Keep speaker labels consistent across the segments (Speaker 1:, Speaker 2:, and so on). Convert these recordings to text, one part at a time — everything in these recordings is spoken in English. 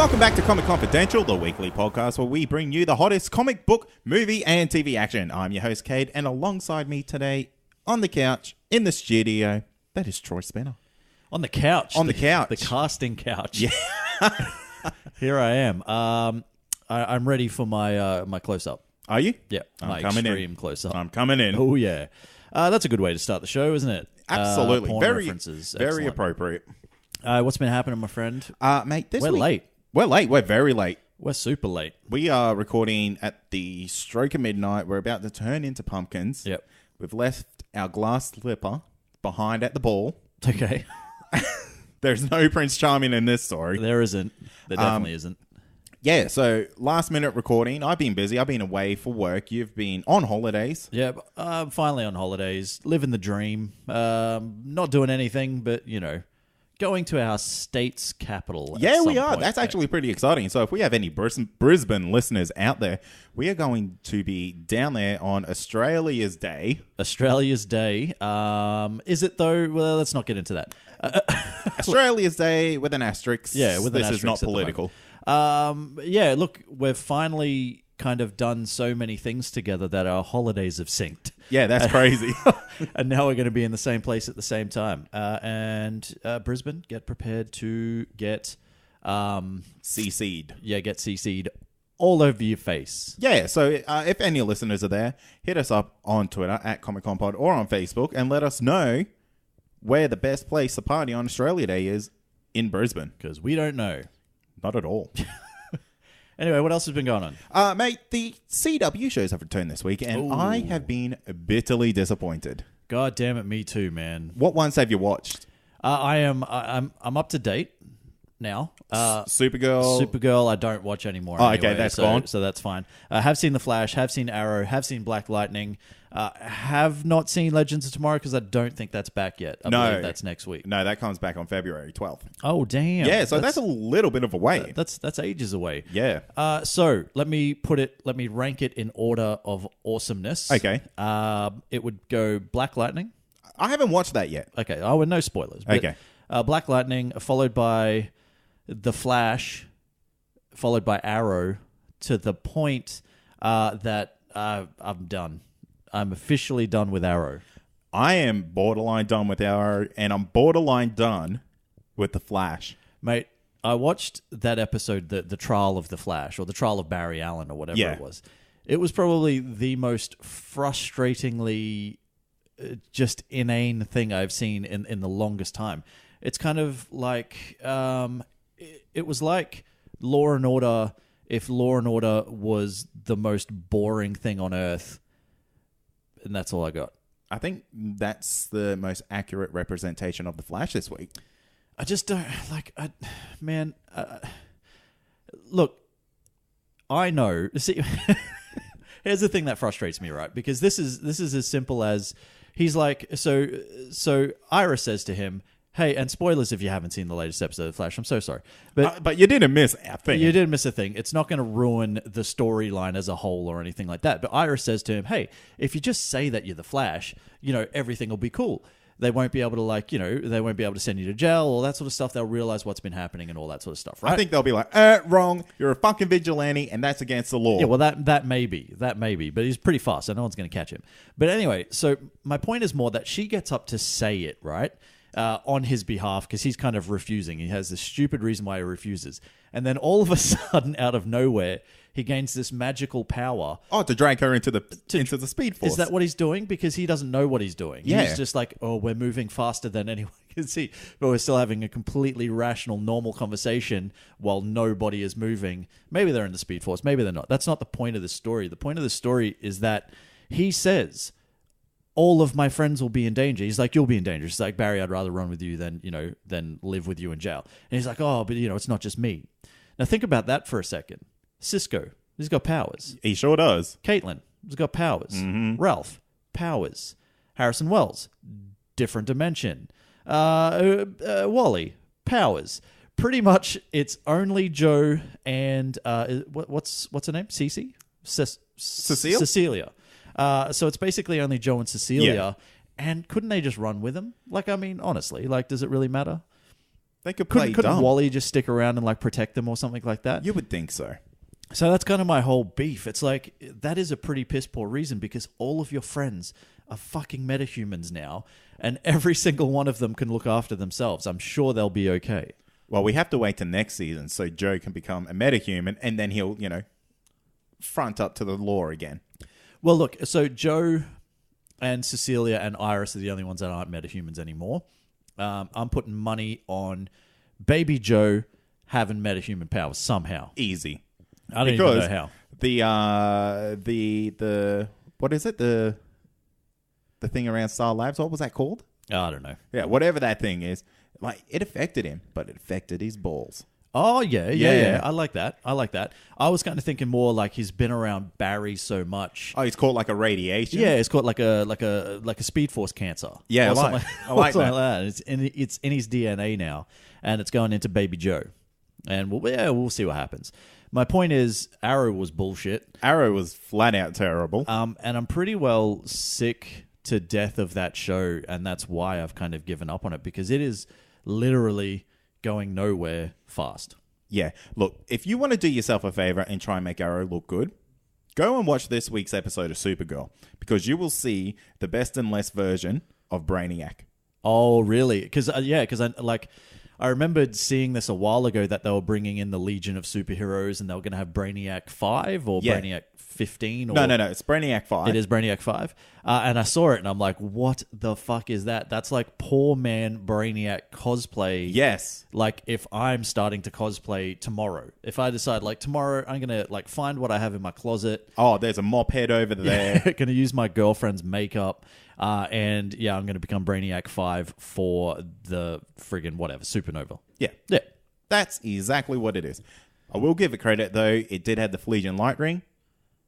Speaker 1: Welcome back to Comic Confidential, the weekly podcast where we bring you the hottest comic book, movie, and TV action. I'm your host, Cade, and alongside me today, on the couch, in the studio, that is Troy Spinner.
Speaker 2: On the couch.
Speaker 1: On the couch.
Speaker 2: The casting couch.
Speaker 1: Yeah.
Speaker 2: Here I am. I'm ready for my close-up.
Speaker 1: Are you?
Speaker 2: Yeah,
Speaker 1: I'm
Speaker 2: my
Speaker 1: coming
Speaker 2: extreme
Speaker 1: in.
Speaker 2: close-up.
Speaker 1: I'm coming in.
Speaker 2: Oh, yeah. That's a good way to start the show, isn't it?
Speaker 1: Absolutely.
Speaker 2: Porn
Speaker 1: Very,
Speaker 2: references.
Speaker 1: very
Speaker 2: Excellent.
Speaker 1: appropriate.
Speaker 2: What's been happening, my friend?
Speaker 1: Mate, this
Speaker 2: We're
Speaker 1: week...
Speaker 2: late.
Speaker 1: We're late. We're very late.
Speaker 2: We're super late.
Speaker 1: We are recording at the stroke of midnight. We're about to turn into pumpkins.
Speaker 2: Yep.
Speaker 1: We've left our glass slipper behind at the ball.
Speaker 2: Okay.
Speaker 1: There's no Prince Charming in this story.
Speaker 2: There isn't. There definitely isn't.
Speaker 1: Yeah, so last minute recording. I've been busy. I've been away for work. You've been on holidays.
Speaker 2: Yeah, finally on holidays. Living the dream. Not doing anything, but, you know, going to our state's capital.
Speaker 1: Yeah, we are.
Speaker 2: Point.
Speaker 1: That's actually pretty exciting. So if we have any Brisbane listeners out there, we are going to be down there on Australia's Day.
Speaker 2: Australia's Day. Is it though? Well, let's not get into that.
Speaker 1: Australia's Day with an asterisk.
Speaker 2: Yeah, with an
Speaker 1: this
Speaker 2: asterisk
Speaker 1: is not
Speaker 2: at the
Speaker 1: political.
Speaker 2: Yeah, look, we've finally kind of done so many things together that our holidays have synced.
Speaker 1: Yeah, that's crazy.
Speaker 2: And now we're going to be in the same place at the same time. And Brisbane, get prepared to get...
Speaker 1: CC'd.
Speaker 2: Yeah, get CC'd all over your face.
Speaker 1: Yeah, so if any listeners are there, hit us up on Twitter at ComicConPod or on Facebook and let us know where the best place to party on Australia Day is in Brisbane.
Speaker 2: Because we don't know.
Speaker 1: Not at all.
Speaker 2: Anyway, what else has been going on?
Speaker 1: Mate, the CW shows have returned this week, and I have been bitterly disappointed.
Speaker 2: God damn it, me too, man.
Speaker 1: What ones have you watched?
Speaker 2: I'm up to date now.
Speaker 1: Supergirl.
Speaker 2: I don't watch anymore.
Speaker 1: Oh,
Speaker 2: anyway,
Speaker 1: okay, that's gone.
Speaker 2: So that's fine. Have seen The Flash, have seen Arrow, have seen Black Lightning. Have not seen Legends of Tomorrow because I don't think that's back yet. I believe that's next week.
Speaker 1: No, that comes back on February 12th.
Speaker 2: Oh, damn.
Speaker 1: Yeah, so that's a little bit of a wait.
Speaker 2: That's ages away.
Speaker 1: Yeah.
Speaker 2: So let me rank it in order of awesomeness.
Speaker 1: Okay.
Speaker 2: It would go Black Lightning.
Speaker 1: I haven't watched that yet.
Speaker 2: Okay. Oh, no spoilers. But,
Speaker 1: Okay.
Speaker 2: Black Lightning, followed by The Flash, followed by Arrow, to the point that I'm done. I'm officially done with Arrow.
Speaker 1: I am borderline done with Arrow, and I'm borderline done with The Flash.
Speaker 2: Mate, I watched that episode, the trial of The Flash, or the trial of Barry Allen, or whatever it was. It was probably the most frustratingly just inane thing I've seen in the longest time. It's kind of like... it was like Law and Order, if Law and Order was the most boring thing on Earth... And that's all I got.
Speaker 1: I think that's the most accurate representation of the Flash this week.
Speaker 2: I just don't look, I know. See, here's the thing that frustrates me, right? Because this is as simple as he's like, so Iris says to him, hey, and spoilers if you haven't seen the latest episode of The Flash. I'm so sorry.
Speaker 1: But you didn't miss a thing.
Speaker 2: You didn't miss a thing. It's not going to ruin the storyline as a whole or anything like that. But Iris says to him, hey, if you just say that you're the Flash, everything will be cool. They won't be able to they won't be able to send you to jail, all that sort of stuff. They'll realize what's been happening and all that sort of stuff, right?
Speaker 1: I think they'll be like, wrong. You're a fucking vigilante, and that's against the law.
Speaker 2: Yeah, well, that may be. But he's pretty fast, so no one's going to catch him. But anyway, so my point is more that she gets up to say it, right? On his behalf, because he's kind of refusing. He has this stupid reason why he refuses. And then all of a sudden, out of nowhere, he gains this magical power.
Speaker 1: Oh, to drag her into the Speed Force.
Speaker 2: Is that what he's doing? Because he doesn't know what he's doing.
Speaker 1: Yeah.
Speaker 2: He's just like, oh, we're moving faster than anyone can see. But we're still having a completely rational, normal conversation while nobody is moving. Maybe they're in the Speed Force. Maybe they're not. That's not the point of the story. The point of the story is that he says... all of my friends will be in danger. He's like, you'll be in danger. He's like, Barry, I'd rather run with you than live with you in jail. And he's like, oh, but it's not just me. Now think about that for a second. Cisco, he's got powers.
Speaker 1: He sure does.
Speaker 2: Caitlin, he's got powers.
Speaker 1: Mm-hmm.
Speaker 2: Ralph, powers. Harrison Wells, different dimension. Wally, powers. Pretty much, it's only Joe and what's her name? Cece?
Speaker 1: Cecile?
Speaker 2: Cecilia. So it's basically only Joe and Cecilia.
Speaker 1: Yeah.
Speaker 2: And couldn't they just run with him? Like, I mean, honestly, like, does it really matter?
Speaker 1: They could play
Speaker 2: Couldn't
Speaker 1: dumb.
Speaker 2: Wally just stick around and like protect them or something like that?
Speaker 1: You would think so.
Speaker 2: So that's kind of my whole beef. It's like, that is a pretty piss poor reason because all of your friends are fucking metahumans now, and every single one of them can look after themselves. I'm sure they'll be okay.
Speaker 1: Well, we have to wait till next season so Joe can become a metahuman, and then he'll, front up to the law again.
Speaker 2: Well, look, so Joe and Cecilia and Iris are the only ones that aren't metahumans anymore. I'm putting money on Baby Joe having metahuman powers somehow.
Speaker 1: Easy.
Speaker 2: I don't even know how.
Speaker 1: The what is it? The thing around Star Labs, what was that called?
Speaker 2: I don't know.
Speaker 1: Yeah, whatever that thing is. Like, it affected him, but it affected his balls.
Speaker 2: Oh, yeah. I like that. I was kind of thinking more like he's been around Barry so much.
Speaker 1: Oh, he's caught like a radiation?
Speaker 2: Yeah, it's caught like a Speed Force cancer.
Speaker 1: Yeah,
Speaker 2: or
Speaker 1: I like
Speaker 2: something
Speaker 1: that.
Speaker 2: like that. It's in his DNA now, and it's going into Baby Joe. And we'll see what happens. My point is, Arrow was bullshit.
Speaker 1: Arrow was flat out terrible.
Speaker 2: And I'm pretty well sick to death of that show, and that's why I've kind of given up on it, because it is literally going nowhere fast.
Speaker 1: Yeah. Look, if you want to do yourself a favor and try and make Arrow look good, go and watch this week's episode of Supergirl, because you will see the best and less version of Brainiac.
Speaker 2: Oh, really? Because I remembered seeing this a while ago that they were bringing in the Legion of Superheroes and they were going to have Brainiac 5 or Brainiac 15. Or
Speaker 1: No. It's Brainiac 5.
Speaker 2: It is Brainiac 5. And I saw it and I'm like, what the fuck is that? That's like poor man Brainiac cosplay.
Speaker 1: Yes.
Speaker 2: Like, if I'm starting to cosplay tomorrow, if I decide like tomorrow I'm going to like find what I have in my closet.
Speaker 1: Oh, there's a mop head over there.
Speaker 2: Going to use my girlfriend's makeup. And yeah, I'm going to become Brainiac 5 for the friggin' whatever, Supernova.
Speaker 1: Yeah.
Speaker 2: Yeah.
Speaker 1: That's exactly what it is. I will give it credit, though. It did have the Phlegian light ring.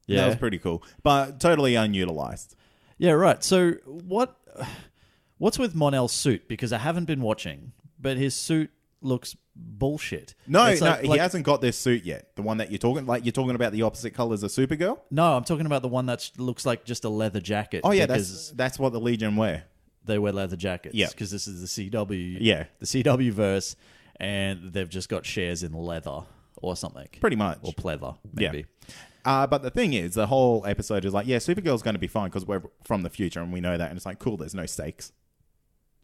Speaker 2: Yeah.
Speaker 1: That was pretty cool. But totally unutilized.
Speaker 2: Yeah, right. So what's with Mon-El's suit? Because I haven't been watching, but his suit looks bullshit.
Speaker 1: No,
Speaker 2: It's
Speaker 1: he hasn't got this suit yet. The one that you're talking about the opposite colors of Supergirl?
Speaker 2: No, I'm talking about the one that looks like just a leather jacket.
Speaker 1: Oh, yeah,
Speaker 2: because
Speaker 1: that's what the Legion wear.
Speaker 2: they wear leather jackets.
Speaker 1: Yeah.
Speaker 2: Because this is the CW.
Speaker 1: Yeah.
Speaker 2: The CW verse, and they've just got shares in leather or something.
Speaker 1: Pretty much.
Speaker 2: Or pleather, maybe.
Speaker 1: Yeah. But the thing is, the whole episode is like, yeah, Supergirl's going to be fine because we're from the future and we know that. And it's like, cool, there's no stakes.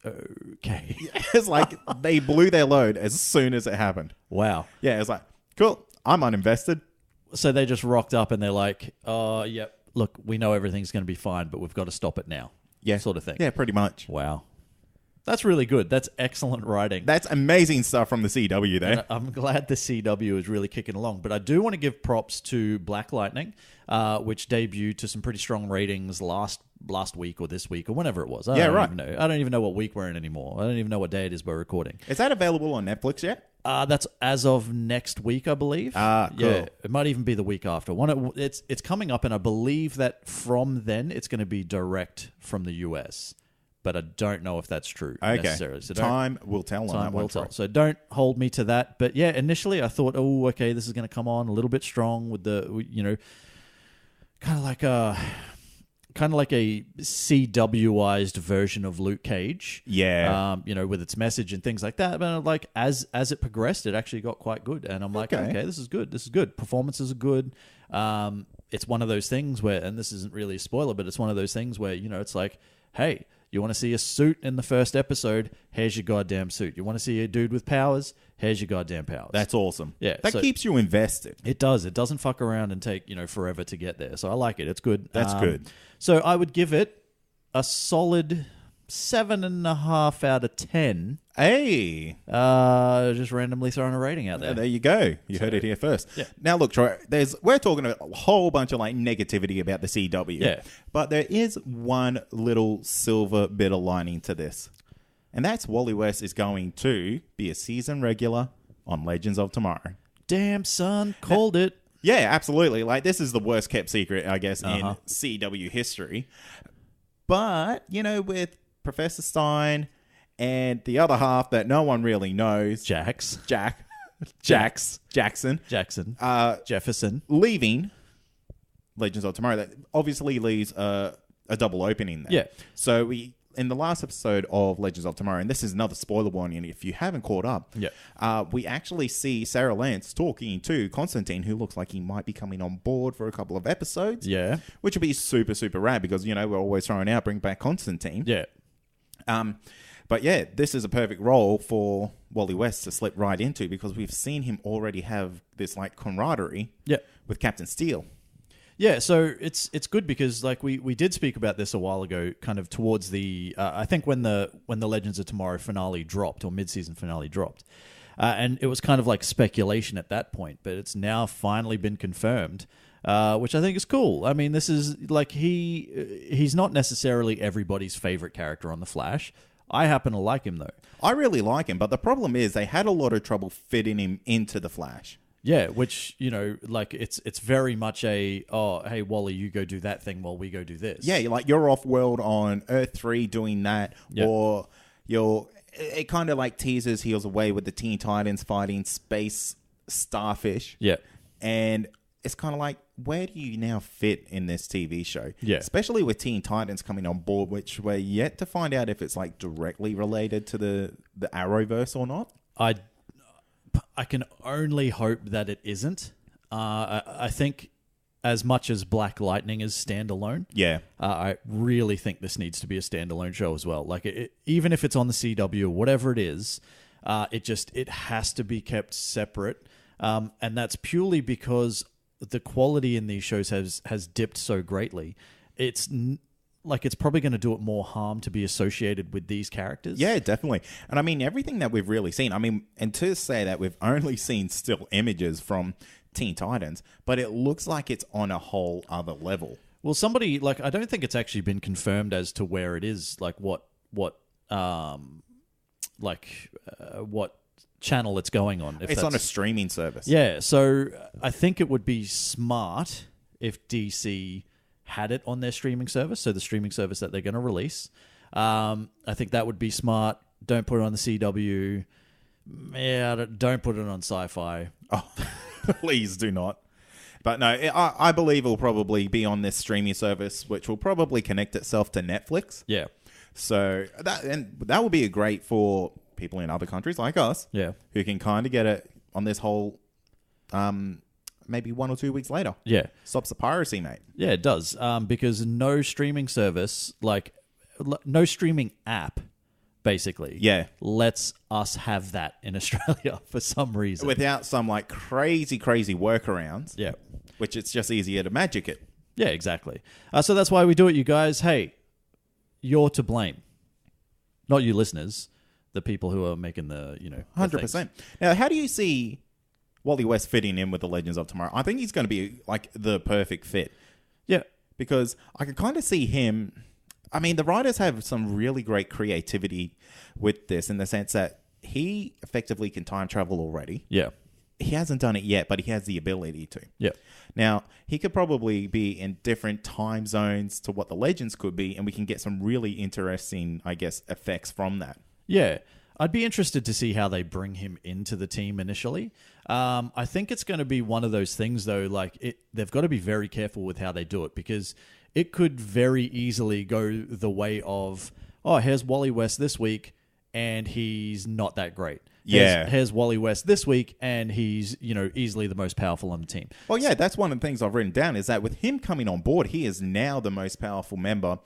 Speaker 2: Okay.
Speaker 1: It's like they blew their load as soon as it happened.
Speaker 2: Wow.
Speaker 1: Yeah, it's like, cool, I'm uninvested.
Speaker 2: So they just rocked up and they're like, yep, look, we know everything's going to be fine, but we've got to stop it now.
Speaker 1: Yeah.
Speaker 2: Sort of thing.
Speaker 1: Yeah, pretty much.
Speaker 2: Wow. That's really good. That's excellent writing.
Speaker 1: That's amazing stuff from the CW there.
Speaker 2: And I'm glad the CW is really kicking along. But I do want to give props to Black Lightning, which debuted to some pretty strong ratings last week or this week or whenever it was. I don't even know what week we're in anymore. I don't even know what day it is we're recording.
Speaker 1: Is that available on Netflix yet?
Speaker 2: That's as of next week, I believe.
Speaker 1: Cool.
Speaker 2: Yeah, it might even be the week after. It's coming up, and I believe that from then it's going to be direct from the US. But I don't know if that's true necessarily. So
Speaker 1: time will tell on that one.
Speaker 2: Time will tell. So don't hold me to that. But yeah, initially I thought, oh, okay, this is going to come on a little bit strong with the, kind of like a CW-ized version of Luke Cage.
Speaker 1: Yeah.
Speaker 2: With its message and things like that. But like as it progressed, it actually got quite good. And I'm like, okay, this is good. This is good. Performances are good. It's one of those things where, and this isn't really a spoiler, but it's one of those things where, it's like, hey, you want to see a suit in the first episode? Here's your goddamn suit. You want to see a dude with powers? Here's your goddamn powers.
Speaker 1: That's awesome.
Speaker 2: Yeah,
Speaker 1: that keeps you invested.
Speaker 2: It does. It doesn't fuck around and take forever to get there. So I like it. It's good.
Speaker 1: That's good.
Speaker 2: So I would give it a solid 7.5 out of 10.
Speaker 1: Hey.
Speaker 2: Just randomly throwing a rating out there.
Speaker 1: There you go. You heard it here first.
Speaker 2: Yeah.
Speaker 1: Now, look, Troy, we're talking a whole bunch of negativity about the CW.
Speaker 2: Yeah.
Speaker 1: But there is one little silver bit of lining to this. And that's Wally West is going to be a season regular on Legends of Tomorrow.
Speaker 2: Damn, son. Called it.
Speaker 1: Yeah, absolutely. This is the worst kept secret, I guess, in CW history. But, with Professor Stein and the other half that no one really knows. Jackson.
Speaker 2: Jefferson.
Speaker 1: Leaving Legends of Tomorrow. That obviously leaves a double opening there.
Speaker 2: Yeah.
Speaker 1: So in the last episode of Legends of Tomorrow, and this is another spoiler warning if you haven't caught up, we actually see Sarah Lance talking to Constantine, who looks like he might be coming on board for a couple of episodes.
Speaker 2: Yeah.
Speaker 1: Which would be super, super rad because, you know, we're always throwing out, bring back Constantine.
Speaker 2: Yeah.
Speaker 1: But yeah, this is a perfect role for Wally West to slip right into because we've seen him already have this like camaraderie with Captain Steel.
Speaker 2: Yeah, so it's good because like we did speak about this a while ago, kind of towards the I think when the Legends of Tomorrow finale dropped or mid-season finale dropped, and it was kind of like speculation at that point, but it's now finally been confirmed, which I think is cool. I mean, this is like he's not necessarily everybody's favorite character on The Flash. I happen to like him though.
Speaker 1: I really like him, but the problem is they had a lot of trouble fitting him into The Flash.
Speaker 2: Yeah, which, you know, like it's very much a, oh, hey, Wally, you go do that thing while we go do this.
Speaker 1: Yeah, like you're off-world on Earth 3 doing that, or it kind of like teases he was away with the Teen Titans fighting space starfish.
Speaker 2: Yeah.
Speaker 1: And it's kind of like, where do you now fit in this TV show?
Speaker 2: Yeah.
Speaker 1: Especially with Teen Titans coming on board, which we're yet to find out if it's like directly related to the Arrowverse or not.
Speaker 2: I can only hope that it isn't. I think as much as Black Lightning is standalone, I really think this needs to be a standalone show as well. Like even if it's on the CW or whatever it is, it has to be kept separate. And that's purely because the quality in these shows has dipped so greatly. It's probably going to do it more harm to be associated with these characters.
Speaker 1: Yeah, definitely. And I mean, everything that we've really seen, I mean, and to say that we've only seen still images from Teen Titans, but it looks like it's on a whole other level.
Speaker 2: Well, I don't think it's actually been confirmed as to where it is, like what channel it's going on.
Speaker 1: It's on a streaming service.
Speaker 2: Yeah, so I think it would be smart if DC had it on their streaming service, so the streaming service that they're going to release. I think that would be smart. Don't put it on the CW. Yeah, don't put it on Sci-Fi.
Speaker 1: Oh, please do not. But no, I believe it'll probably be on this streaming service, which will probably connect itself to Netflix.
Speaker 2: Yeah.
Speaker 1: So that would be great for people in other countries like us, who can kind of get it on this whole, maybe 1 or 2 weeks later.
Speaker 2: Yeah.
Speaker 1: Stops the piracy, mate.
Speaker 2: Yeah, it does. Because no streaming service, no streaming app, basically, lets us have that in Australia for some reason.
Speaker 1: Without some like crazy workarounds.
Speaker 2: Yeah.
Speaker 1: Which it's just easier to magic it.
Speaker 2: Yeah, exactly. So that's why we do it, you guys. Hey, you're to blame. Not you listeners, the people who are making the,
Speaker 1: 100%. Now, how do you see Wally West fitting in with the Legends of Tomorrow? I think he's going to be like the perfect fit.
Speaker 2: Yeah.
Speaker 1: Because I can kind of see him. I mean, the writers have some really great creativity with this in the sense that he effectively can time travel already.
Speaker 2: Yeah.
Speaker 1: He hasn't done it yet, but he has the ability to.
Speaker 2: Yeah.
Speaker 1: Now, he could probably be in different time zones to what the Legends could be, and we can get some really interesting, I guess, effects from that.
Speaker 2: Yeah. I'd be interested to see how they bring him into the team initially. I think it's going to be one of those things, though, they've got to be very careful with how they do it because it could very easily go the way of, oh, here's Wally West this week, and he's not that great. Here's Wally West this week, and he's, easily the most powerful on the team.
Speaker 1: Well, yeah, that's one of the things I've written down is that with him coming on board, he is now the most powerful member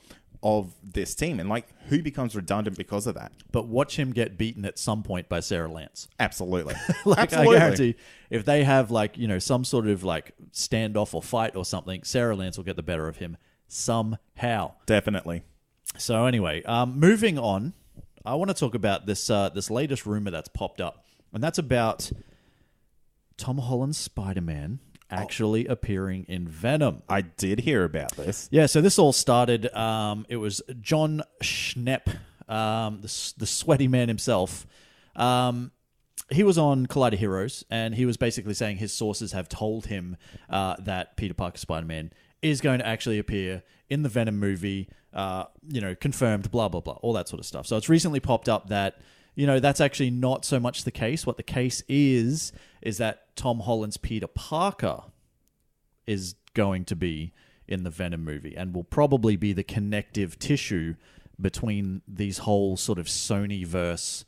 Speaker 1: of this team, and who becomes redundant because of that?
Speaker 2: But watch him get beaten at some point by Sarah Lance.
Speaker 1: Absolutely.
Speaker 2: Absolutely. I guarantee if they have some sort of standoff or fight or something, Sarah Lance will get the better of him somehow.
Speaker 1: Definitely.
Speaker 2: So anyway, moving on, I want to talk about this latest rumor that's popped up, and that's about Tom Holland's Spider-Man actually appearing in Venom.
Speaker 1: I did hear about this.
Speaker 2: Yeah, so this all started, it was John Schnepp, the sweaty man himself. He was on Collider Heroes, and he was basically saying his sources have told him that Peter Parker Spider-Man is going to actually appear in the Venom movie, confirmed, blah, blah, blah, all that sort of stuff. So it's recently popped up that, that's actually not so much the case. What the case is that Tom Holland's Peter Parker is going to be in the Venom movie and will probably be the connective tissue between these whole sort of Sony-verse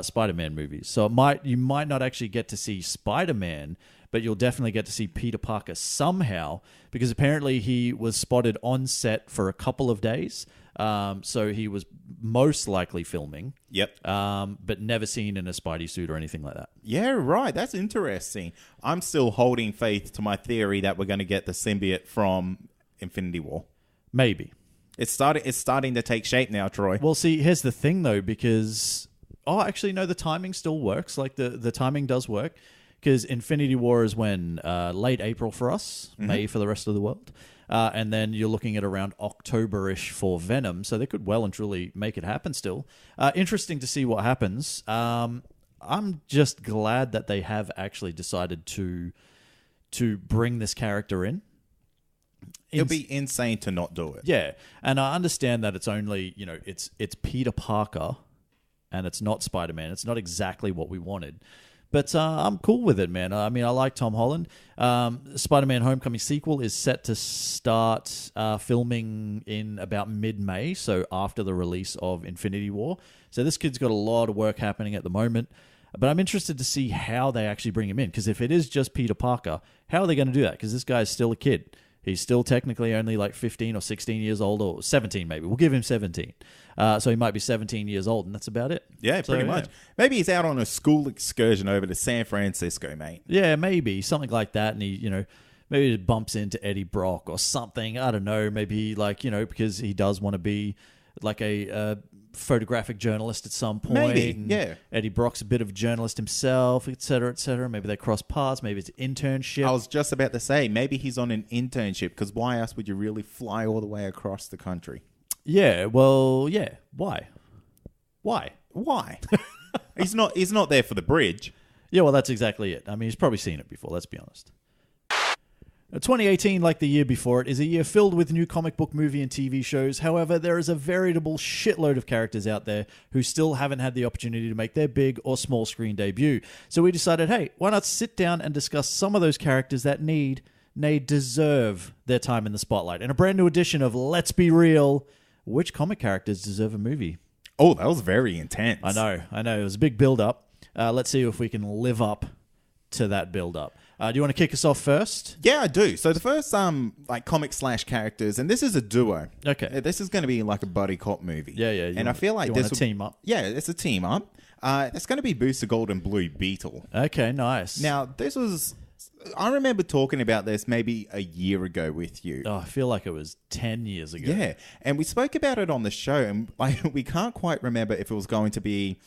Speaker 2: Spider-Man movies. So you might not actually get to see Spider-Man, but you'll definitely get to see Peter Parker somehow, because apparently he was spotted on set for a couple of days. So he was most likely filming.
Speaker 1: Yep.
Speaker 2: But never seen in a Spidey suit or anything like that.
Speaker 1: Yeah, right. That's interesting. I'm still holding faith to my theory that we're going to get the symbiote from Infinity War.
Speaker 2: Maybe.
Speaker 1: It's starting to take shape now, Troy.
Speaker 2: Well, see, here's the thing, though, because... Oh, actually, no, the timing still works. Like, the timing does work. Because Infinity War is when? Late April for us, May for the rest of the world. And then you're looking at around October-ish for Venom. So they could well and truly make it happen still. Interesting to see what happens. I'm just glad that they have actually decided to bring this character in.
Speaker 1: It'll be insane to not do it.
Speaker 2: Yeah. And I understand that it's only, it's Peter Parker and it's not Spider-Man. It's not exactly what we wanted. But I'm cool with it, man. I mean, I like Tom Holland. Spider-Man Homecoming sequel is set to start filming in about mid-May, so after the release of Infinity War. So this kid's got a lot of work happening at the moment. But I'm interested to see how they actually bring him in, because if it is just Peter Parker, how are they going to do that? Because this guy's still a kid. He's still technically only like 15 or 16 years old, or 17 maybe. We'll give him 17. So he might be 17 years old, and that's about it.
Speaker 1: Yeah, pretty much. Maybe he's out on a school excursion over to San Francisco, mate.
Speaker 2: Yeah, maybe. Something like that. And he, maybe he bumps into Eddie Brock or something. I don't know. Maybe because he does want to be like a photographic journalist at some point.
Speaker 1: Maybe,
Speaker 2: and
Speaker 1: yeah.
Speaker 2: Eddie Brock's a bit of a journalist himself, et cetera, et cetera. Maybe they cross paths. Maybe it's an internship.
Speaker 1: I was just about to say, maybe he's on an internship, because why else would you really fly all the way across the country?
Speaker 2: Yeah, well, yeah. Why?
Speaker 1: He's not there for the bridge.
Speaker 2: Yeah, well, that's exactly it. I mean, he's probably seen it before, let's be honest. 2018, like the year before it, is a year filled with new comic book, movie, and TV shows. However, there is a veritable shitload of characters out there who still haven't had the opportunity to make their big or small screen debut. So we decided, hey, why not sit down and discuss some of those characters that deserve their time in the spotlight. In a brand new edition of Let's Be Real, which comic characters deserve a movie?
Speaker 1: Oh, that was very intense.
Speaker 2: I know. It was a big build-up. Let's see if we can live up to that build-up. Do you want to kick us off first?
Speaker 1: Yeah, I do. So the first comic / characters, and this is a duo.
Speaker 2: Okay.
Speaker 1: This is going to be like a buddy cop movie.
Speaker 2: Yeah.
Speaker 1: And I feel like
Speaker 2: this will team up.
Speaker 1: Yeah, it's a team up. It's going to be Booster Gold and Blue Beetle.
Speaker 2: Okay, nice.
Speaker 1: Now, I remember talking about this maybe a year ago with you.
Speaker 2: Oh, I feel like it was 10 years ago.
Speaker 1: Yeah, and we spoke about it on the show, and we can't quite remember if it was going to be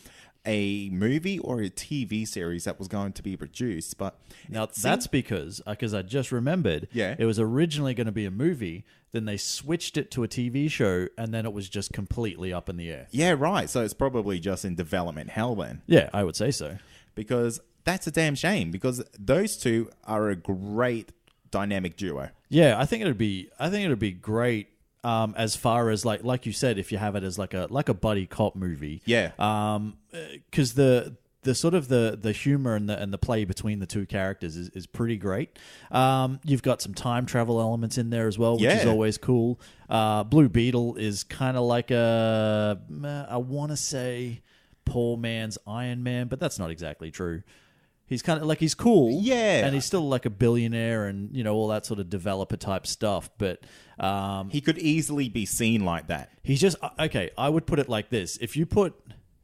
Speaker 1: a movie or a TV series that was going to be produced. But
Speaker 2: now that's because I just remembered.
Speaker 1: Yeah.
Speaker 2: It was originally going to be a movie, then they switched it to a TV show, and then it was just completely up in the air.
Speaker 1: Yeah, right. So it's probably just in development hell then.
Speaker 2: Yeah, I would say so.
Speaker 1: Because that's a damn shame, because those two are a great dynamic duo.
Speaker 2: Yeah, I think it'd be great. As far as like you said, if you have it as like a buddy cop movie,
Speaker 1: Yeah.
Speaker 2: Because the sort of the humor and the play between the two characters is pretty great. You've got some time travel elements in there as well, which is always cool. Blue Beetle is kind of like I want to say poor man's Iron Man, but that's not exactly true. He's kind of like, he's cool.
Speaker 1: Yeah.
Speaker 2: And he's still like a billionaire and, all that sort of developer type stuff. But
Speaker 1: he could easily be seen like that.
Speaker 2: he's just, okay, I would put it like this. If you put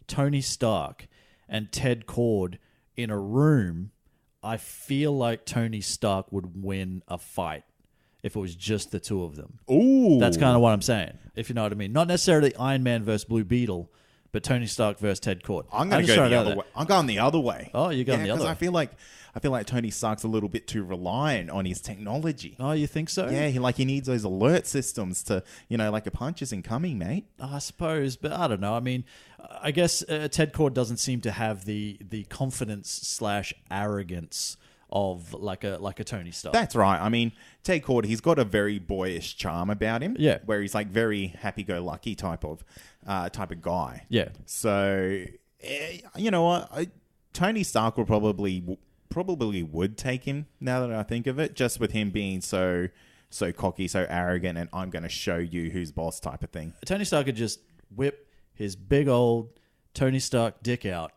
Speaker 2: Tony Stark and Ted Kord in a room, I feel like Tony Stark would win a fight if it was just the two of them.
Speaker 1: Ooh.
Speaker 2: That's kind of what I'm saying, if you know what I mean. Not necessarily Iron Man versus Blue Beetle, but Tony Stark versus Ted Kord.
Speaker 1: I'm going to go the other way. I'm going the other way.
Speaker 2: Oh, you're going the other way.
Speaker 1: I feel like Tony Stark's a little bit too reliant on his technology.
Speaker 2: Oh, you think so?
Speaker 1: Yeah, he needs those alert systems to, like a punch isn't coming, mate.
Speaker 2: I suppose, but I don't know. I mean, I guess Ted Kord doesn't seem to have the confidence / arrogance of like a Tony Stark.
Speaker 1: That's right. I mean, Ted Kord, he's got a very boyish charm about him.
Speaker 2: Yeah.
Speaker 1: Where he's like very happy-go-lucky type of guy.
Speaker 2: Yeah.
Speaker 1: So, you know what? Tony Stark will probably would take him, now that I think of it, just with him being so cocky, so arrogant, and I'm going to show you who's boss type of thing.
Speaker 2: Tony Stark would just whip his big old Tony Stark dick out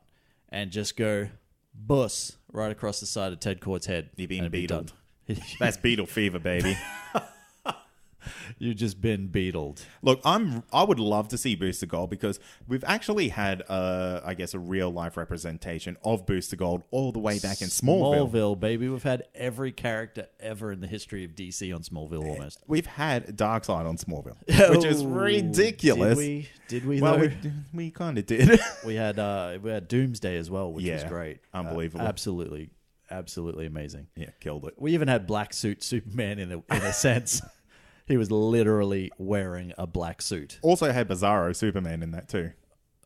Speaker 2: and just go bus right across the side of Ted Kord's head.
Speaker 1: You've been beetled.
Speaker 2: Be
Speaker 1: That's beetle fever, baby.
Speaker 2: You've just been beetled.
Speaker 1: Look, I would love to see Booster Gold because we've actually had, I guess, a real life representation of Booster Gold all the way back in Smallville.
Speaker 2: Smallville, baby. We've had every character ever in the history of DC on Smallville almost.
Speaker 1: We've had Darkseid on Smallville, which is ridiculous.
Speaker 2: Did we
Speaker 1: Well,
Speaker 2: though?
Speaker 1: we kind of did.
Speaker 2: we had Doomsday as well, which was great.
Speaker 1: Unbelievable.
Speaker 2: Absolutely amazing.
Speaker 1: Yeah, killed it.
Speaker 2: We even had black suit Superman in a sense. He was literally wearing a black suit.
Speaker 1: Also had Bizarro Superman in that too.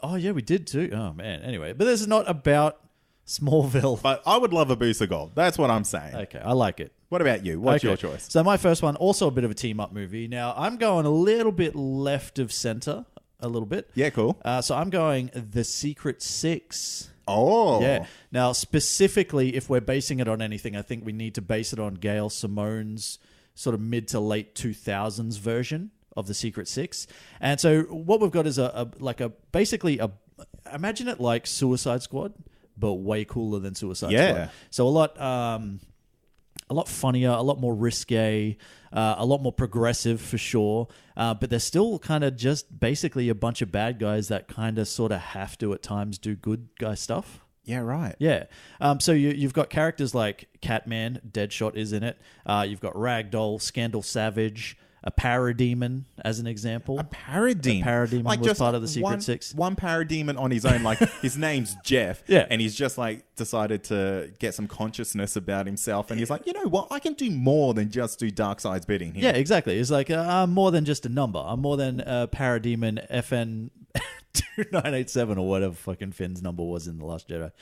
Speaker 2: Oh, yeah, we did too. Oh, man. Anyway, but this is not about Smallville.
Speaker 1: But I would love a Booster Gold. That's what I'm saying.
Speaker 2: Okay, I like it.
Speaker 1: What about you? What's
Speaker 2: Okay.
Speaker 1: your choice?
Speaker 2: So my first one, also a bit of a team-up movie. Now, I'm going a little bit left of center, a little bit.
Speaker 1: Yeah, cool.
Speaker 2: So I'm going The Secret Six.
Speaker 1: Oh.
Speaker 2: Yeah. Now, specifically, if we're basing it on anything, I think we need to base it on Gail Simone's sort of mid to late 2000s version of The Secret Six. And so what we've got is basically imagine it like Suicide Squad, but way cooler than Suicide Squad. So a lot funnier, a lot more risque, a lot more progressive for sure. But they're still kind of just basically a bunch of bad guys that kind of sort of have to at times do good guy stuff.
Speaker 1: Yeah, right.
Speaker 2: Yeah. So you've got characters like Catman, Deadshot is in it. You've got Ragdoll, Scandal Savage, a Parademon as an example.
Speaker 1: A Parademon?
Speaker 2: A Parademon was
Speaker 1: just
Speaker 2: part of the Secret Six.
Speaker 1: One Parademon on his own. Like, his name's Jeff.
Speaker 2: Yeah.
Speaker 1: And he's just, like, decided to get some consciousness about himself. And he's like, you know what? I can do more than just do Darkseid's bidding here.
Speaker 2: Yeah, exactly. It's like, I'm more than just a number. I'm more than Parademon FN 2987 or whatever fucking Finn's number was in The Last Jedi.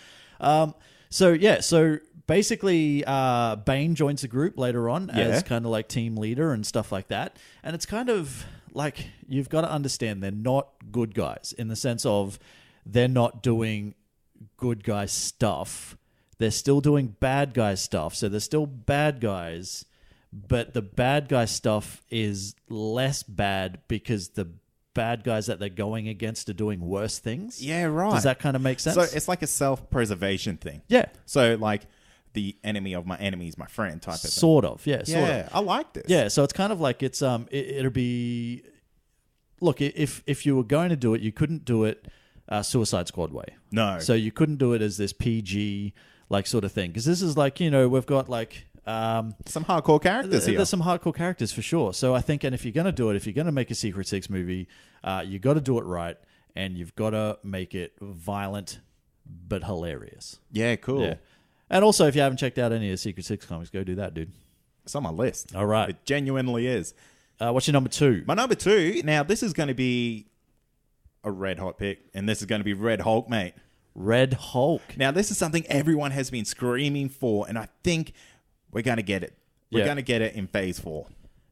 Speaker 2: So basically Bane joins the group later on as kind of like team leader and stuff like that. And it's kind of like, you've got to understand they're not good guys in the sense of they're not doing good guy stuff. They're still doing bad guy stuff. So they're still bad guys, but the bad guy stuff is less bad because the bad guys that they're going against are doing worse things.
Speaker 1: Yeah, right.
Speaker 2: Does that kind of make sense?
Speaker 1: So it's like a self-preservation thing.
Speaker 2: Yeah.
Speaker 1: So, like, the enemy of my enemy is my friend type of thing.
Speaker 2: Sort of, yeah. Sort of.
Speaker 1: I like this.
Speaker 2: Yeah, so it's kind of like it's it'll be. Look, if you were going to do it, you couldn't do it Suicide Squad way.
Speaker 1: No.
Speaker 2: So you couldn't do it as this PG like sort of thing because this is like we've got like.
Speaker 1: Some hardcore characters here.
Speaker 2: There's some hardcore characters for sure. So I think, and if you're going to do it, if you're going to make a Secret Six movie, you got to do it right, and you've got to make it violent but hilarious.
Speaker 1: Yeah, cool.
Speaker 2: Yeah. And also, if you haven't checked out any of the Secret Six comics, go do that, dude.
Speaker 1: It's on my list.
Speaker 2: All right.
Speaker 1: It genuinely is.
Speaker 2: What's your number two?
Speaker 1: My number two, now this is going to be a red hot pick, and this is going to be Red Hulk, mate.
Speaker 2: Red Hulk.
Speaker 1: Now, this is something everyone has been screaming for, and I think we're going to get it. We're going to get it in Phase 4.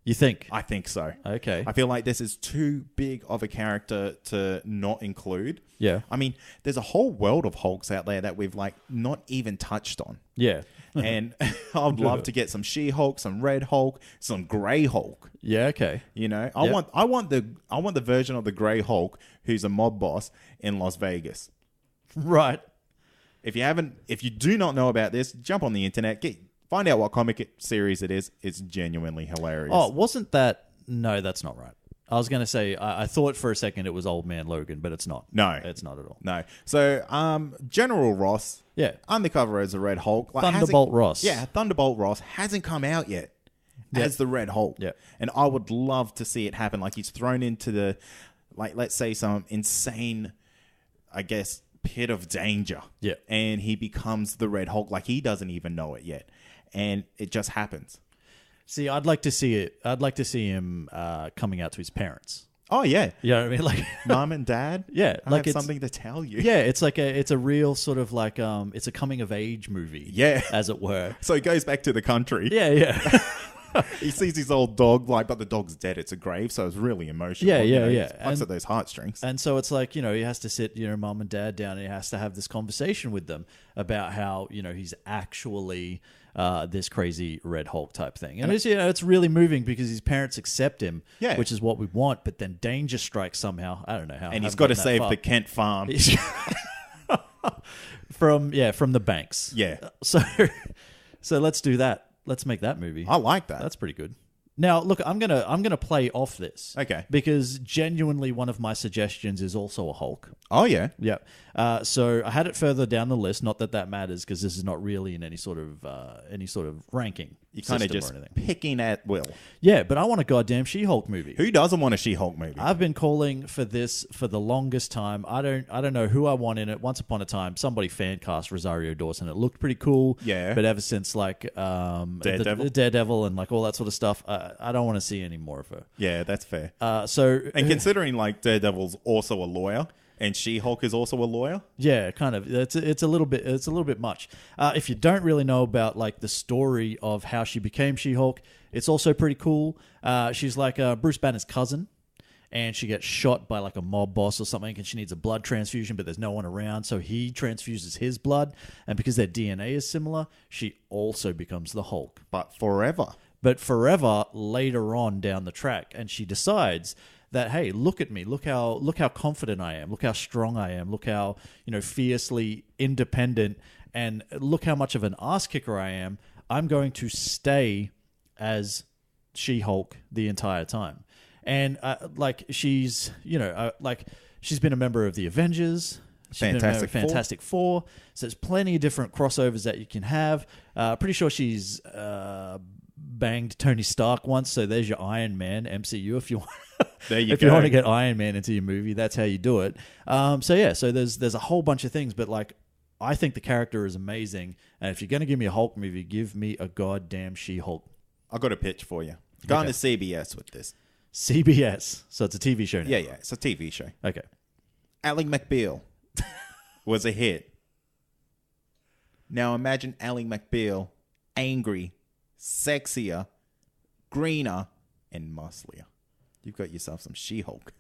Speaker 2: You think?
Speaker 1: I think so.
Speaker 2: Okay.
Speaker 1: I feel like this is too big of a character to not include.
Speaker 2: Yeah.
Speaker 1: I mean, there's a whole world of Hulks out there that we've like not even touched on.
Speaker 2: Yeah.
Speaker 1: And I'd love to get some She-Hulk, some Red Hulk, some Grey Hulk.
Speaker 2: Yeah, okay.
Speaker 1: You know, I want the version of the Grey Hulk who's a mob boss in Las Vegas.
Speaker 2: Right.
Speaker 1: If you do not know about this, jump on the internet, find out what comic series it is. It's genuinely hilarious.
Speaker 2: Oh, wasn't that? No, that's not right. I was going to say, I thought for a second it was Old Man Logan, but it's not.
Speaker 1: No.
Speaker 2: It's not at all.
Speaker 1: No. So, General Ross, undercover as the Red Hulk. Like,
Speaker 2: Thunderbolt Ross.
Speaker 1: Yeah, Thunderbolt Ross hasn't come out yet as the Red Hulk.
Speaker 2: Yeah.
Speaker 1: And I would love to see it happen. Like, he's thrown into the, like, let's say some insane, I guess, pit of danger.
Speaker 2: Yeah.
Speaker 1: And he becomes the Red Hulk. Like, he doesn't even know it yet. And it just happens.
Speaker 2: See, I'd like to see it. I'd like to see him coming out to his parents.
Speaker 1: Oh, yeah.
Speaker 2: You know what I mean? Like
Speaker 1: Mom and Dad?
Speaker 2: Yeah.
Speaker 1: I
Speaker 2: like
Speaker 1: have something to tell you.
Speaker 2: Yeah, it's like it's a real sort of like it's a coming of age movie.
Speaker 1: Yeah.
Speaker 2: As it were.
Speaker 1: So he goes back to the country.
Speaker 2: Yeah, yeah.
Speaker 1: He sees his old dog, but the dog's dead. It's a grave, so it's really emotional.
Speaker 2: Yeah.
Speaker 1: Plucks at those heartstrings.
Speaker 2: And so it's like, he has to sit, mom and dad down and he has to have this conversation with them about how, he's actually this crazy Red Hulk type thing. And it's really moving because his parents accept him, which is what we want. But then danger strikes somehow. I don't know how.
Speaker 1: And he's got to save the Kent farm.
Speaker 2: from the banks.
Speaker 1: Yeah.
Speaker 2: So let's do that. Let's make that movie.
Speaker 1: I like that.
Speaker 2: That's pretty good. Now, look, I'm gonna play off this.
Speaker 1: Okay.
Speaker 2: Because genuinely, one of my suggestions is also a Hulk.
Speaker 1: Oh yeah.
Speaker 2: Yeah. So I had it further down the list. Not that matters because this is not really in any sort of ranking.
Speaker 1: You're kind of just picking at will.
Speaker 2: Yeah, but I want a goddamn She-Hulk movie.
Speaker 1: Who doesn't want a She-Hulk movie?
Speaker 2: I've been calling for this for the longest time. I don't know who I want in it. Once upon a time, somebody fan cast Rosario Dawson. It looked pretty cool.
Speaker 1: Yeah.
Speaker 2: But ever since like
Speaker 1: Daredevil?
Speaker 2: the Daredevil and like all that sort of stuff, I don't want to see any more of her.
Speaker 1: Yeah, that's fair.
Speaker 2: And
Speaker 1: considering like Daredevil's also a lawyer. And She-Hulk is also a lawyer?
Speaker 2: Yeah, kind of. It's a little bit much. If you don't really know about like the story of how she became She-Hulk, it's also pretty cool. She's like Bruce Banner's cousin, and she gets shot by like a mob boss or something, and she needs a blood transfusion, but there's no one around, so he transfuses his blood, and because their DNA is similar, she also becomes the Hulk.
Speaker 1: But forever
Speaker 2: later on down the track, and she decides that, hey, look at me, look how confident I am, look how strong I am, look how fiercely independent, and look how much of an ass kicker I am. I'm going to stay as She-Hulk the entire time, and she's she's been a member of the Avengers. Fantastic Four. So there's plenty of different crossovers that you can have. Pretty sure she's banged Tony Stark once, so there's your Iron Man MCU if you want.
Speaker 1: There you go.
Speaker 2: If you want to get Iron Man into your movie, that's how you do it. So there's a whole bunch of things, but like I think the character is amazing, and if you're going to give me a Hulk movie, give me a goddamn She-Hulk.
Speaker 1: I've got a pitch for you. Go on to CBS with this.
Speaker 2: CBS, so it's a TV show now.
Speaker 1: Yeah, it's a TV show.
Speaker 2: Okay.
Speaker 1: Ally McBeal was a hit. Now imagine Ally McBeal angry, sexier, greener, and musclier. You've got yourself some She-Hulk.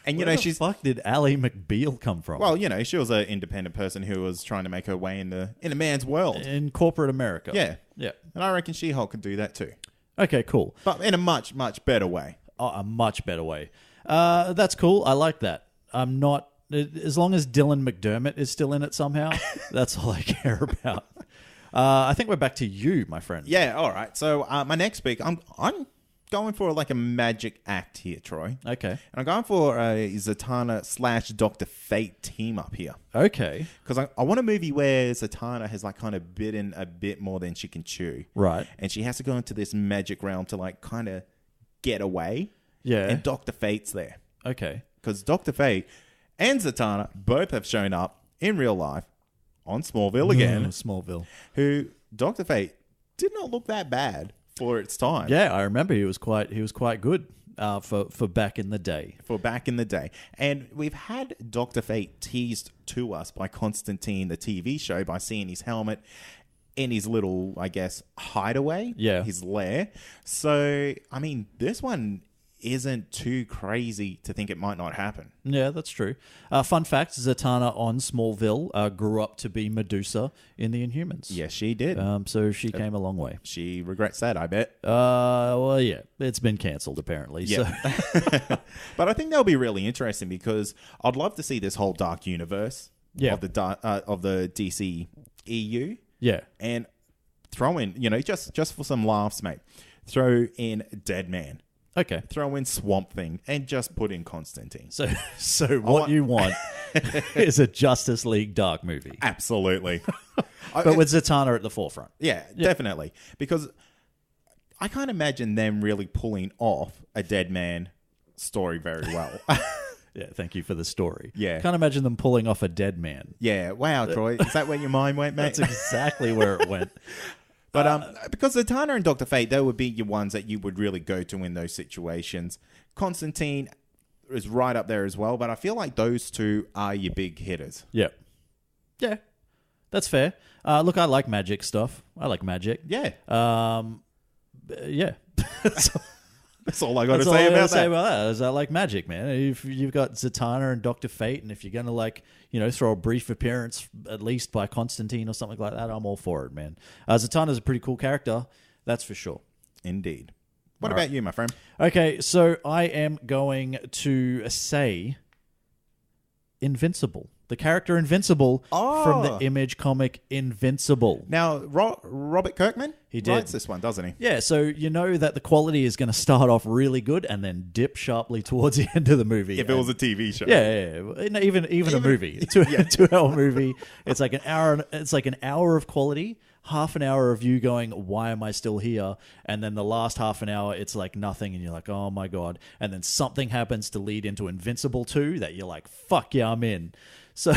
Speaker 1: And
Speaker 2: Where the fuck did Ally McBeal come from?
Speaker 1: Well, she was an independent person who was trying to make her way in a man's world.
Speaker 2: In corporate America.
Speaker 1: Yeah.
Speaker 2: Yeah.
Speaker 1: And I reckon She-Hulk could do that too.
Speaker 2: Okay, cool.
Speaker 1: But in a much, much better way.
Speaker 2: Oh, a much better way. That's cool. I like that. I'm not... As long as Dylan McDermott is still in it somehow, that's all I care about. I think we're back to you, my friend.
Speaker 1: Yeah, all right. So my next pick, I'm going for like a magic act here, Troy.
Speaker 2: Okay.
Speaker 1: And I'm going for a Zatanna / Dr. Fate team up here.
Speaker 2: Okay.
Speaker 1: Because I want a movie where Zatanna has like kind of bitten a bit more than she can chew.
Speaker 2: Right.
Speaker 1: And she has to go into this magic realm to like kind of get away.
Speaker 2: Yeah.
Speaker 1: And Dr. Fate's there.
Speaker 2: Okay.
Speaker 1: Because Dr. Fate and Zatanna both have shown up in real life on Smallville again.
Speaker 2: Smallville.
Speaker 1: Who Dr. Fate did not look that bad for its time.
Speaker 2: Yeah, I remember he was quite good for back in the day.
Speaker 1: And we've had Dr. Fate teased to us by Constantine, the TV show, by seeing his helmet in his little, I guess, hideaway.
Speaker 2: Yeah.
Speaker 1: His lair. So, I mean, this one isn't too crazy to think it might not happen.
Speaker 2: Yeah, that's true. Fun fact, Zatanna on Smallville grew up to be Medusa in the Inhumans.
Speaker 1: Yes, she did.
Speaker 2: So she came a long way.
Speaker 1: She regrets that, I bet.
Speaker 2: Well, yeah, it's been cancelled apparently.
Speaker 1: Yeah. So. But I think that'll be really interesting because I'd love to see this whole dark universe of the DC EU.
Speaker 2: Yeah.
Speaker 1: And throw in, just for some laughs, mate, throw in Dead Man.
Speaker 2: Okay.
Speaker 1: Throw in Swamp Thing and just put in Constantine.
Speaker 2: So what you want is a Justice League dark movie.
Speaker 1: Absolutely.
Speaker 2: But with Zatanna at the forefront.
Speaker 1: Yeah, definitely. Because I can't imagine them really pulling off a Dead Man story very well.
Speaker 2: Yeah, thank you for the story.
Speaker 1: Yeah.
Speaker 2: Can't imagine them pulling off a Dead Man.
Speaker 1: Yeah, wow, Troy. Is that where your mind went, mate?
Speaker 2: That's exactly where it went.
Speaker 1: But because Zatanna and Dr. Fate, they would be your ones that you would really go to in those situations. Constantine is right up there as well, but I feel like those two are your big hitters.
Speaker 2: Yeah. Yeah, that's fair. Look, I like magic stuff. I like magic.
Speaker 1: Yeah.
Speaker 2: Yeah.
Speaker 1: That's all I got to
Speaker 2: That's all
Speaker 1: say
Speaker 2: I gotta
Speaker 1: about
Speaker 2: say
Speaker 1: that.
Speaker 2: about that. Is that like magic, man? If you've got Zatanna and Dr. Fate, and if you're gonna like, throw a brief appearance at least by Constantine or something like that, I'm all for it, man. Zatanna's a pretty cool character, that's for sure.
Speaker 1: Indeed. What about you, my friend?
Speaker 2: Okay, so I am going to say Invincible. The character Invincible from the Image comic Invincible.
Speaker 1: Now, Robert Kirkman?
Speaker 2: He did.
Speaker 1: Writes this one, doesn't he?
Speaker 2: Yeah, so you know that the quality is going to start off really good and then dip sharply towards the end of the movie.
Speaker 1: If it was a TV show.
Speaker 2: Yeah. Even a movie. 2-hour movie. It's like an hour. It's like an hour of quality, half an hour of you going, why am I still here? And then the last half an hour, it's like nothing, and you're like, oh my God. And then something happens to lead into Invincible 2 that you're like, fuck yeah, I'm in. So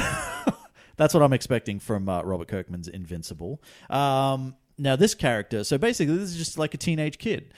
Speaker 2: that's what I'm expecting from Robert Kirkman's Invincible. Now, this character, so basically, this is just like a teenage kid.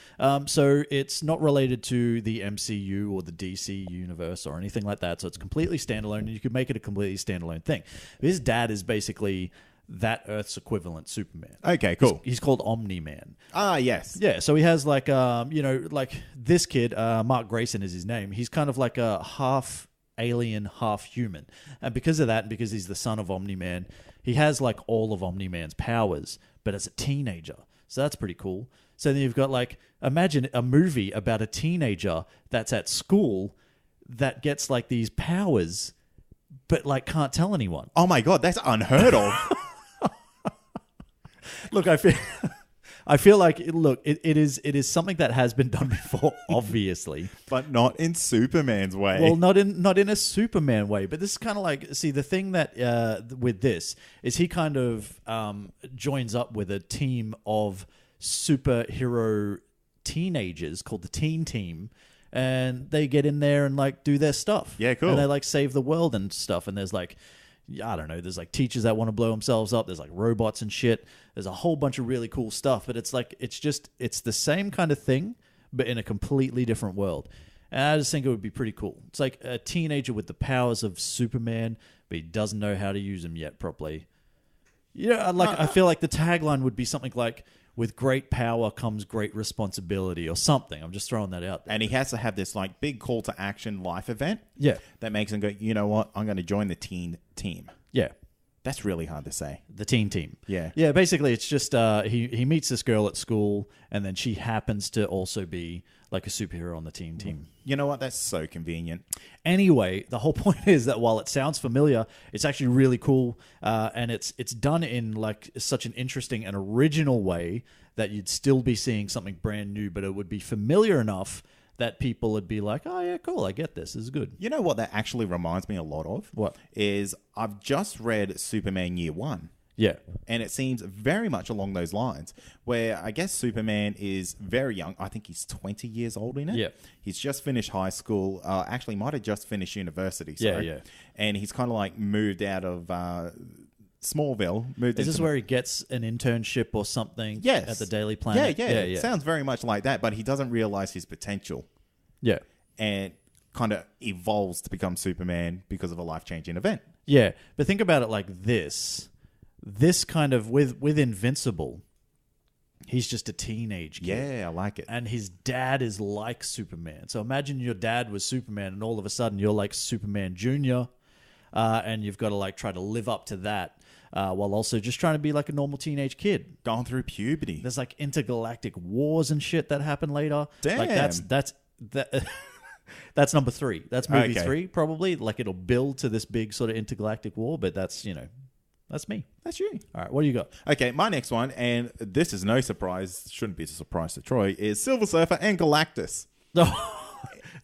Speaker 2: So it's not related to the MCU or the DC universe or anything like that. So it's completely standalone, and you could make it a completely standalone thing. His dad is basically that Earth's equivalent Superman.
Speaker 1: Okay, cool.
Speaker 2: He's called Omni-Man.
Speaker 1: Ah, yes.
Speaker 2: Yeah, so he has like, like this kid, Mark Grayson is his name. He's kind of like a half alien, half human. And because of that, and because he's the son of Omni-Man, he has like all of Omni-Man's powers, but as a teenager. So that's pretty cool. So then you've got like, imagine a movie about a teenager that's at school that gets like these powers, but like can't tell anyone.
Speaker 1: Oh my God, that's unheard of.
Speaker 2: Look, I feel like it is something that has been done before, obviously,
Speaker 1: but not in Superman's way.
Speaker 2: Well, not in a Superman way, but this is kind of like, see, the thing that with this is he kind of joins up with a team of superhero teenagers called the Teen Team, and they get in there and like do their stuff.
Speaker 1: Yeah, cool.
Speaker 2: And they like save the world and stuff. And there's like, I don't know, there's like teachers that want to blow themselves up. There's like robots and shit. There's a whole bunch of really cool stuff, but it's like, it's the same kind of thing, but in a completely different world. And I just think it would be pretty cool. It's like a teenager with the powers of Superman, but he doesn't know how to use them yet properly. I feel like the tagline would be something like, with great power comes great responsibility or something. I'm just throwing that out there.
Speaker 1: And he has to have this like big call to action life event.
Speaker 2: Yeah.
Speaker 1: That makes him go, you know what? I'm going to join the teen team.
Speaker 2: Yeah.
Speaker 1: That's really hard to say.
Speaker 2: The Teen Team.
Speaker 1: Yeah.
Speaker 2: Yeah, basically it's just he meets this girl at school, and then she happens to also be like a superhero on the Teen Team.
Speaker 1: You know what? That's so convenient.
Speaker 2: Anyway, the whole point is that while it sounds familiar, it's actually really cool, and it's done in like such an interesting and original way that you'd still be seeing something brand new, but it would be familiar enough that people would be like, oh yeah, cool, I get this. This is good.
Speaker 1: You know what that actually reminds me a lot of?
Speaker 2: What?
Speaker 1: Is I've just read Superman Year One.
Speaker 2: Yeah.
Speaker 1: And it seems very much along those lines, where I guess Superman is very young. I think he's 20 years old in it.
Speaker 2: Yeah.
Speaker 1: He's just finished high school. Actually, might have just finished university. Sorry.
Speaker 2: Yeah.
Speaker 1: And he's kind of like moved out of Smallville.
Speaker 2: Is this where he gets an internship or something?
Speaker 1: Yes.
Speaker 2: At the Daily Planet?
Speaker 1: Yeah. It sounds very much like that, but he doesn't realize his potential.
Speaker 2: Yeah.
Speaker 1: And kind of evolves to become Superman because of a life-changing event.
Speaker 2: Yeah. But think about it like this. This kind of, with Invincible, he's just a teenage kid.
Speaker 1: Yeah, I like it.
Speaker 2: And his dad is like Superman. So imagine your dad was Superman, and all of a sudden you're like Superman Jr., and you've got to like try to live up to that, while also just trying to be like a normal teenage kid.
Speaker 1: Going through puberty.
Speaker 2: There's like intergalactic wars and shit that happen later.
Speaker 1: Damn.
Speaker 2: Like that's number 3. That's movie 3, probably. Like it'll build to this big sort of intergalactic war, but that's, that's me.
Speaker 1: That's you.
Speaker 2: All right, what do you got?
Speaker 1: Okay, my next one, and this is no surprise, shouldn't be a surprise to Troy, is Silver Surfer and Galactus.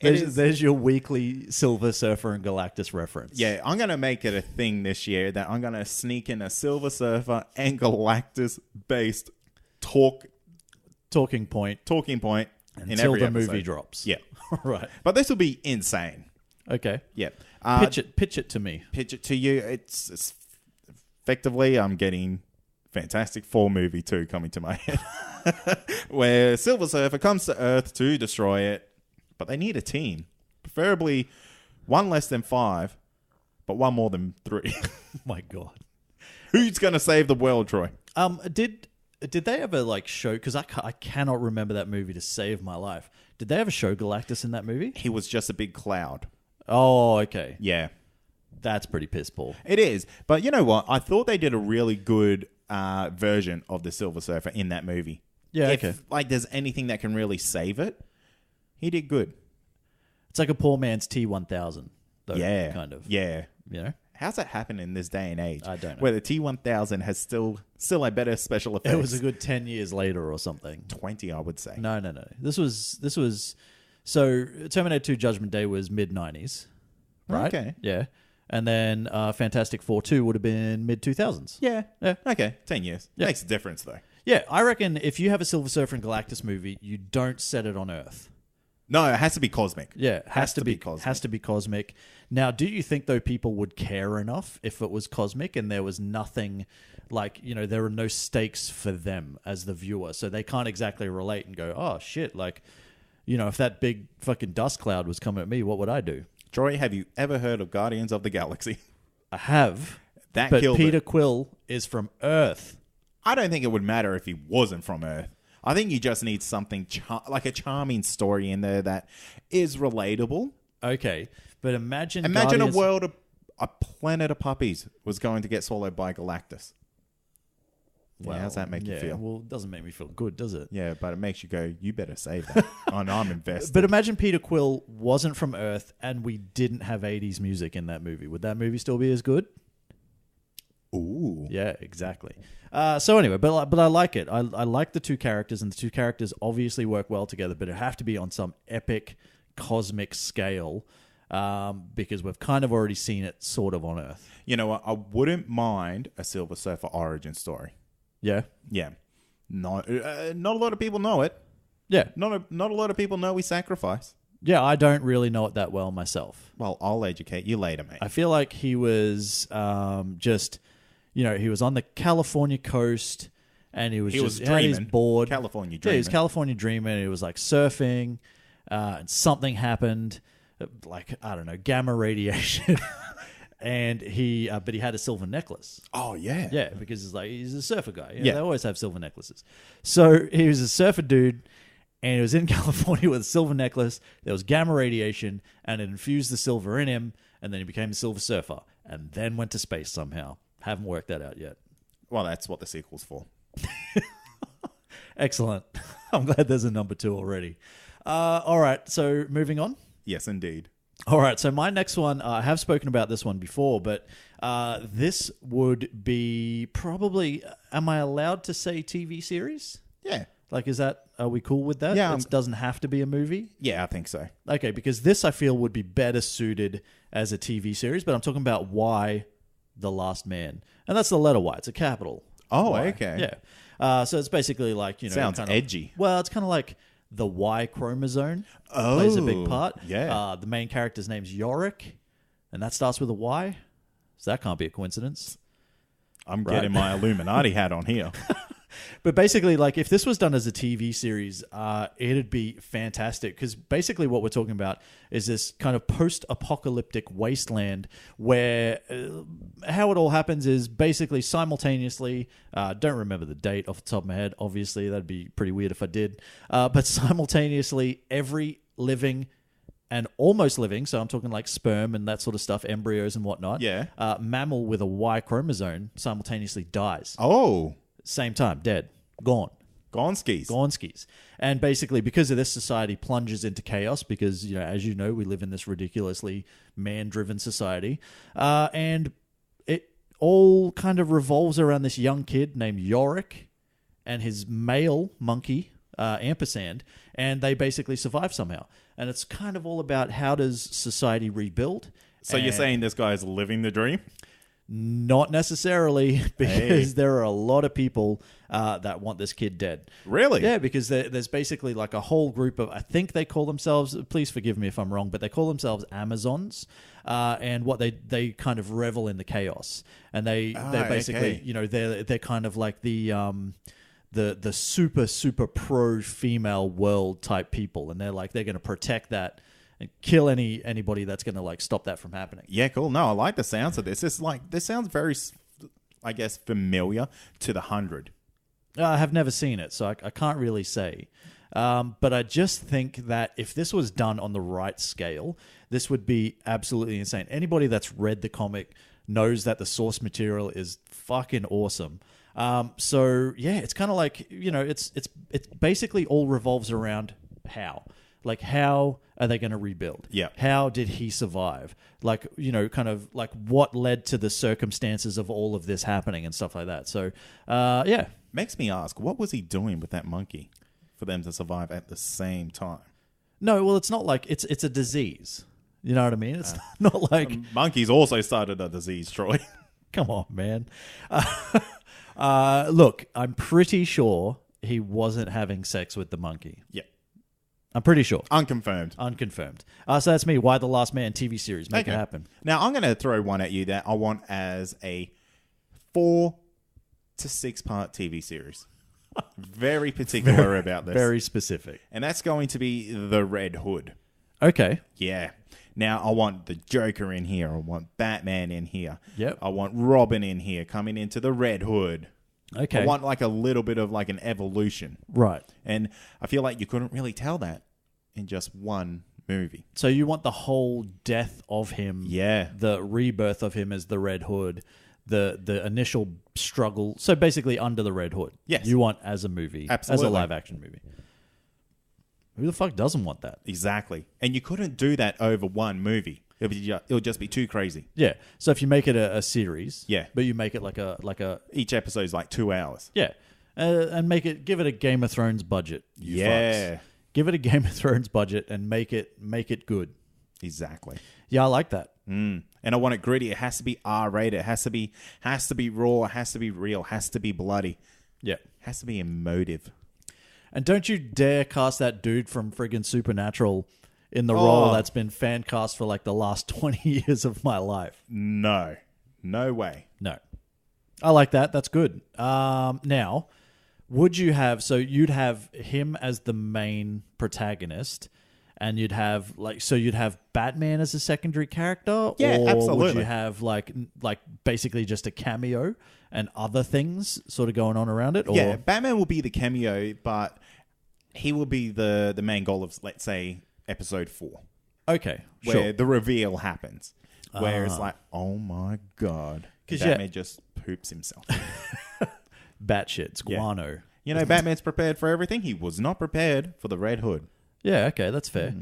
Speaker 2: There's your weekly Silver Surfer and Galactus reference.
Speaker 1: Yeah, I'm going to make it a thing this year that I'm going to sneak in a Silver Surfer and Galactus-based talking point in
Speaker 2: until
Speaker 1: every
Speaker 2: the
Speaker 1: episode.
Speaker 2: movie drops.
Speaker 1: Yeah.
Speaker 2: Right.
Speaker 1: But this will be insane.
Speaker 2: Okay.
Speaker 1: Yeah.
Speaker 2: Pitch it to me.
Speaker 1: Pitch it to you. It's effectively, I'm getting Fantastic Four movie 2 coming to my head. Where Silver Surfer comes to Earth to destroy it, but they need a team. Preferably one less than 5, but one more than 3.
Speaker 2: Oh my God.
Speaker 1: Who's going to save the world, Troy?
Speaker 2: Did Did they ever like show? Because I cannot remember that movie to save my life. Did they ever show Galactus in that movie?
Speaker 1: He was just a big cloud.
Speaker 2: Oh, okay.
Speaker 1: Yeah.
Speaker 2: That's pretty piss poor.
Speaker 1: It is. But you know what? I thought they did a really good version of the Silver Surfer in that movie.
Speaker 2: Yeah,
Speaker 1: If,
Speaker 2: okay.
Speaker 1: like, there's anything that can really save it, he did good.
Speaker 2: It's like a poor man's T-1000, though.
Speaker 1: Yeah.
Speaker 2: Kind of.
Speaker 1: Yeah.
Speaker 2: You know?
Speaker 1: How's that happen in this day and age?
Speaker 2: I don't know.
Speaker 1: Where the T-1000 has still a better special effects.
Speaker 2: It was a good 10 years later or something.
Speaker 1: 20, I would say.
Speaker 2: No. This was so Terminator 2 Judgment Day was mid-90s, right?
Speaker 1: Okay.
Speaker 2: Yeah. And then Fantastic Four 2 would have been mid-2000s.
Speaker 1: Yeah.
Speaker 2: Yeah.
Speaker 1: Okay. 10 years.
Speaker 2: Yeah.
Speaker 1: Makes a difference, though.
Speaker 2: Yeah, I reckon if you have a Silver Surfer and Galactus movie, you don't set it on Earth.
Speaker 1: No, it has to be cosmic.
Speaker 2: Yeah, has to be
Speaker 1: cosmic.
Speaker 2: Has to be cosmic. Now, do you think though people would care enough if it was cosmic and there was nothing like, you know, there were no stakes for them as the viewer, so they can't exactly relate and go, "Oh shit, like, you know, if that big fucking dust cloud was coming at me, what would I do?"
Speaker 1: Troy, have you ever heard of Guardians of the Galaxy?
Speaker 2: I have.
Speaker 1: That
Speaker 2: But
Speaker 1: killed
Speaker 2: Peter
Speaker 1: it.
Speaker 2: Quill is from Earth.
Speaker 1: I don't think it would matter if he wasn't from Earth. I think you just need something like a charming story in there that is relatable.
Speaker 2: Okay, but imagine
Speaker 1: a world of a planet of puppies was going to get swallowed by Galactus. Well, how's that make you feel?
Speaker 2: Well, it doesn't make me feel good, does it?
Speaker 1: Yeah, but it makes you go, you better save that. And I'm invested.
Speaker 2: But imagine Peter Quill wasn't from Earth and we didn't have 80s music in that movie. Would that movie still be as good?
Speaker 1: Ooh.
Speaker 2: Yeah, exactly. So anyway, but I like it. I like the two characters, and the two characters obviously work well together, but it have to be on some epic cosmic scale because we've kind of already seen it sort of on Earth.
Speaker 1: You know what? I wouldn't mind a Silver Surfer origin story.
Speaker 2: Yeah?
Speaker 1: Yeah. Not a lot of people know it.
Speaker 2: Yeah.
Speaker 1: Not a lot of people know we sacrifice.
Speaker 2: Yeah, I don't really know it that well myself.
Speaker 1: Well, I'll educate you later, mate.
Speaker 2: I feel like he was just... You know, he was on the California coast, and he was
Speaker 1: dreaming.
Speaker 2: bored.
Speaker 1: California
Speaker 2: Yeah,
Speaker 1: dreaming.
Speaker 2: he was California dreaming. And he was like surfing, and something happened, like I don't know, gamma radiation, and but he had a silver necklace.
Speaker 1: Oh yeah,
Speaker 2: Yeah, because he's a surfer guy. You know,
Speaker 1: Yeah.
Speaker 2: they always have silver necklaces. So he was a surfer dude, and he was in California with a silver necklace. There was gamma radiation, and it infused the silver in him, and then he became a silver surfer, and then went to space somehow. Haven't worked that out yet.
Speaker 1: Well, that's what the sequel's for.
Speaker 2: Excellent. I'm glad there's a number 2 already. All right, so moving on.
Speaker 1: Yes, indeed.
Speaker 2: All right, so my next one, I have spoken about this one before, but this would be probably, am I allowed to say TV series?
Speaker 1: Yeah.
Speaker 2: Like, are we cool with that?
Speaker 1: Yeah,
Speaker 2: It doesn't have to be a movie?
Speaker 1: Yeah, I think so.
Speaker 2: Okay, because this I feel would be better suited as a TV series, but I'm talking about Y, The Last Man. And that's the letter Y. It's a capital
Speaker 1: Oh,
Speaker 2: Y.
Speaker 1: okay.
Speaker 2: Yeah. So it's basically like, you know...
Speaker 1: Sounds
Speaker 2: kind of,
Speaker 1: edgy.
Speaker 2: Well, it's kind of like the Y chromosome plays a big part.
Speaker 1: Yeah.
Speaker 2: The main character's name's Yorick, and that starts with a Y. So that can't be a coincidence.
Speaker 1: I'm getting my Illuminati hat on here.
Speaker 2: But basically, like, if this was done as a TV series, it'd be fantastic. Because basically what we're talking about is this kind of post-apocalyptic wasteland where how it all happens is basically simultaneously, don't remember the date off the top of my head, obviously. That'd be pretty weird if I did. But simultaneously, every living and almost living, so I'm talking like sperm and that sort of stuff, embryos and whatnot,
Speaker 1: Yeah.
Speaker 2: mammal with a Y chromosome simultaneously dies.
Speaker 1: Oh.
Speaker 2: Same time, dead, gone.
Speaker 1: Gonskis.
Speaker 2: Gonskis. And basically, because of this, society plunges into chaos because, you know, as you know, we live in this ridiculously man-driven society. And it all kind of revolves around this young kid named Yorick and his male monkey, Ampersand, and they basically survive somehow. And it's kind of all about how does society rebuild.
Speaker 1: So you're
Speaker 2: And-
Speaker 1: saying this guy's living the dream?
Speaker 2: Not necessarily, because there are a lot of people that want this kid dead.
Speaker 1: Really?
Speaker 2: Yeah, because there's basically like a whole group of, I think they call themselves, please forgive me if I'm wrong, but they call themselves Amazons. And what they kind of revel in the chaos. And they're basically,
Speaker 1: okay.
Speaker 2: you know, they're kind of like the super pro female world type people. And they're going to protect that and kill anybody that's going to like stop that from happening.
Speaker 1: Yeah, cool. No, I like the sounds of this. This sounds very, I guess, familiar to The 100.
Speaker 2: I have never seen it, so I can't really say. But I just think that if this was done on the right scale, this would be absolutely insane. Anybody that's read the comic knows that the source material is fucking awesome. So yeah, it's kind of like, it's basically all revolves around how. Like, how are they going to rebuild?
Speaker 1: Yeah.
Speaker 2: How did he survive? Like, kind of like what led to the circumstances of all of this happening and stuff like that. So, yeah.
Speaker 1: Makes me ask, what was he doing with that monkey for them to survive at the same time?
Speaker 2: No, well, it's not like it's a disease. You know what I mean? It's not like
Speaker 1: monkeys also started a disease, Troy.
Speaker 2: Come on, man. Look, I'm pretty sure he wasn't having sex with the monkey.
Speaker 1: Yeah.
Speaker 2: I'm pretty sure.
Speaker 1: Unconfirmed.
Speaker 2: So that's me. Why the Last Man TV series. Make it happen.
Speaker 1: Now, I'm going to throw one at you that I want as a 4 to 6 part TV series. Very particular about this.
Speaker 2: Very specific.
Speaker 1: And that's going to be The Red Hood.
Speaker 2: Okay.
Speaker 1: Yeah. Now, I want the Joker in here. I want Batman in here.
Speaker 2: Yep.
Speaker 1: I want Robin in here coming into the Red Hood.
Speaker 2: Okay.
Speaker 1: I want like a little bit of like an evolution.
Speaker 2: Right.
Speaker 1: And I feel like you couldn't really tell that in just one movie.
Speaker 2: So you want the whole death of him.
Speaker 1: Yeah.
Speaker 2: The rebirth of him as the Red Hood. The initial struggle. So basically under the Red Hood.
Speaker 1: Yes.
Speaker 2: You want as a movie.
Speaker 1: Absolutely.
Speaker 2: As a live action movie. Who the fuck doesn't want that?
Speaker 1: Exactly. And you couldn't do that over one movie. It'll just be too crazy.
Speaker 2: Yeah. So if you make it a series.
Speaker 1: Yeah.
Speaker 2: But you make it like a
Speaker 1: each episode is like 2 hours.
Speaker 2: Yeah. And give it a Game of Thrones budget.
Speaker 1: Yeah.
Speaker 2: Fucks. Give it a Game of Thrones budget and make it good.
Speaker 1: Exactly.
Speaker 2: Yeah, I like that.
Speaker 1: And I want it gritty. It has to be R-rated. It has to be raw. It has to be real. It has to be bloody.
Speaker 2: Yeah.
Speaker 1: It has to be emotive.
Speaker 2: And don't you dare cast that dude from friggin' Supernatural in the role that's been fan cast for like the last 20 years of my life.
Speaker 1: No. No way.
Speaker 2: No. I like that. That's good. Now, would you have... So you'd have him as the main protagonist... And you'd have Batman as a secondary character,
Speaker 1: yeah,
Speaker 2: or
Speaker 1: absolutely.
Speaker 2: would you have like basically just a cameo and other things sort of going on around it? Or?
Speaker 1: Yeah, Batman will be the cameo, but he will be the main goal of, let's say, episode 4.
Speaker 2: Okay,
Speaker 1: where the reveal happens, where it's like, oh my god, Batman just poops himself.
Speaker 2: Batshit, guano.
Speaker 1: Yeah. Batman's prepared for everything. He was not prepared for the Red Hood.
Speaker 2: Yeah, okay, that's fair.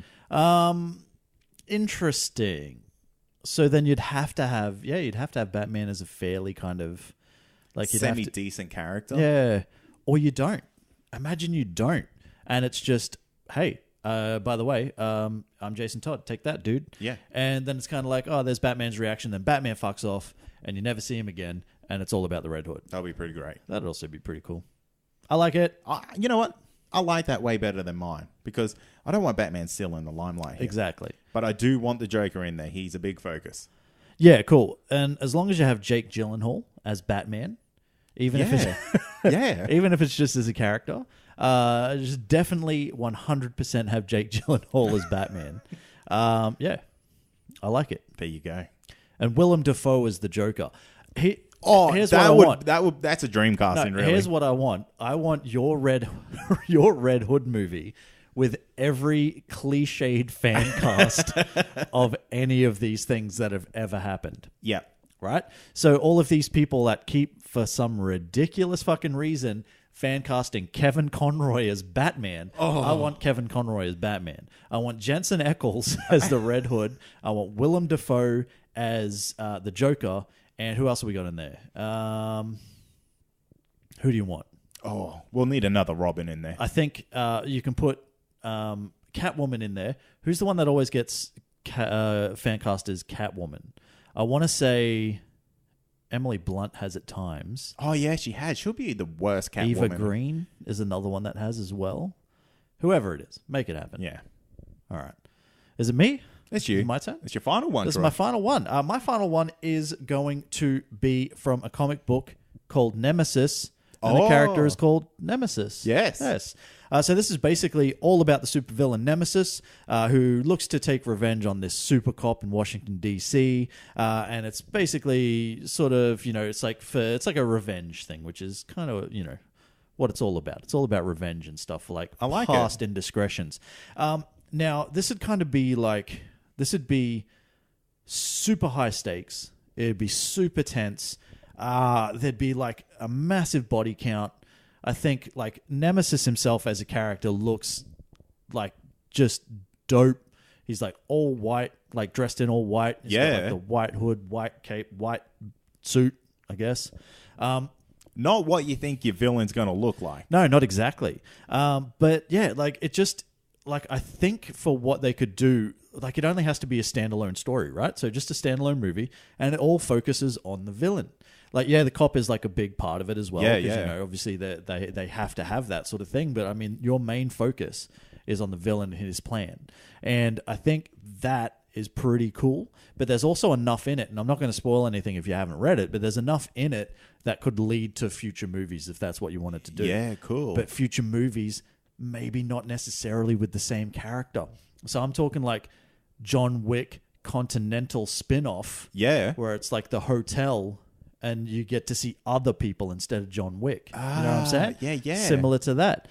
Speaker 2: Interesting. So then you'd have to have Batman as a fairly kind of like
Speaker 1: semi-decent character.
Speaker 2: Yeah. Or you don't. Imagine you don't. And it's just, hey, by the way, I'm Jason Todd. Take that, dude.
Speaker 1: Yeah.
Speaker 2: And then it's kind of like, oh, there's Batman's reaction. Then Batman fucks off and you never see him again. And it's all about the Red Hood.
Speaker 1: That'll be pretty great.
Speaker 2: That'd also be pretty cool. I like it.
Speaker 1: You know what? I like that way better than mine because I don't want Batman still in the limelight here.
Speaker 2: Exactly.
Speaker 1: But I do want the Joker in there. He's a big focus.
Speaker 2: Yeah, cool. And as long as you have Jake Gyllenhaal as Batman, even if it's just as a character, just definitely 100% have Jake Gyllenhaal as Batman. Yeah, I like it.
Speaker 1: There you go.
Speaker 2: And Willem Dafoe as the Joker.
Speaker 1: That's a dream casting. Really.
Speaker 2: Here's what I want. I want your Red Hood movie with every cliched fan cast of any of these things that have ever happened.
Speaker 1: Yeah.
Speaker 2: Right? So all of these people that keep, for some ridiculous fucking reason, fan casting Kevin Conroy as Batman. I want Kevin Conroy as Batman. I want Jensen Ackles as the Red Hood. I want Willem Dafoe as the Joker. And who else have we got in there? Who do you want?
Speaker 1: Oh, we'll need another Robin in there.
Speaker 2: I think you can put Catwoman in there. Who's the one that always gets fan cast as Catwoman? I want to say Emily Blunt has at times.
Speaker 1: Oh, yeah, she has. She'll be the worst Catwoman.
Speaker 2: Eva Green is another one that has as well. Whoever it is, make it happen.
Speaker 1: Yeah.
Speaker 2: All right. Is it me?
Speaker 1: It's you.
Speaker 2: My turn?
Speaker 1: It's your final one,
Speaker 2: This is my final one. My final one is going to be from a comic book called Nemesis. And the character is called Nemesis.
Speaker 1: Yes.
Speaker 2: So this is basically all about the supervillain Nemesis, who looks to take revenge on this super cop in Washington, D.C. And it's basically sort of, it's like a revenge thing, which is kind of, what it's all about. It's all about revenge and stuff, like
Speaker 1: I like
Speaker 2: past indiscretions. Now, this would kind of be like, this would be super high stakes. It'd be super tense. There'd be like a massive body count. I think like Nemesis himself as a character looks like just dope. He's like all white, like dressed in all white. He's got like the white hood, white cape, white suit, I guess.
Speaker 1: Not what you think your villain's going to look like.
Speaker 2: No, not exactly. But yeah, like it just, like I think for what they could do, like it only has to be a standalone story, right? So just a standalone movie, and it all focuses on the villain. Like, yeah, the cop is like a big part of it as well.
Speaker 1: Yeah,
Speaker 2: because, you know, obviously they have to have that sort of thing. But I mean, your main focus is on the villain and his plan. And I think that is pretty cool. But there's also enough in it, and I'm not going to spoil anything if you haven't read it, but there's enough in it that could lead to future movies if that's what you wanted to do.
Speaker 1: Yeah, cool.
Speaker 2: But future movies, maybe not necessarily with the same character. So I'm talking like John Wick Continental spin-off.
Speaker 1: Yeah.
Speaker 2: Where it's like the hotel and you get to see other people instead of John Wick. You know what I'm saying?
Speaker 1: Yeah.
Speaker 2: Similar to that.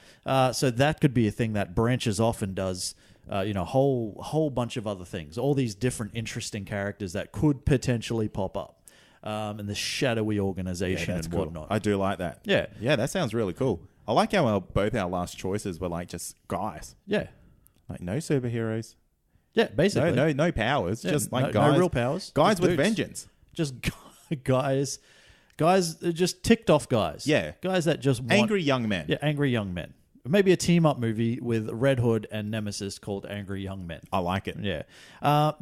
Speaker 2: So that could be a thing that branches off and does, whole bunch of other things. All these different interesting characters that could potentially pop up. And the shadowy organization and whatnot.
Speaker 1: I do like that.
Speaker 2: Yeah.
Speaker 1: Yeah, that sounds really cool. I like how both our last choices were like just guys.
Speaker 2: Yeah.
Speaker 1: Like no superheroes.
Speaker 2: Yeah, basically.
Speaker 1: No powers.
Speaker 2: Yeah,
Speaker 1: just like guys.
Speaker 2: No real powers.
Speaker 1: Guys
Speaker 2: Just
Speaker 1: with
Speaker 2: dudes.
Speaker 1: vengeance.
Speaker 2: Just guys. Guys, just ticked off guys.
Speaker 1: Yeah.
Speaker 2: Guys that just want...
Speaker 1: Angry young men.
Speaker 2: Yeah, angry young men. Maybe a team-up movie with Red Hood and Nemesis called Angry Young Men.
Speaker 1: I like it.
Speaker 2: Yeah.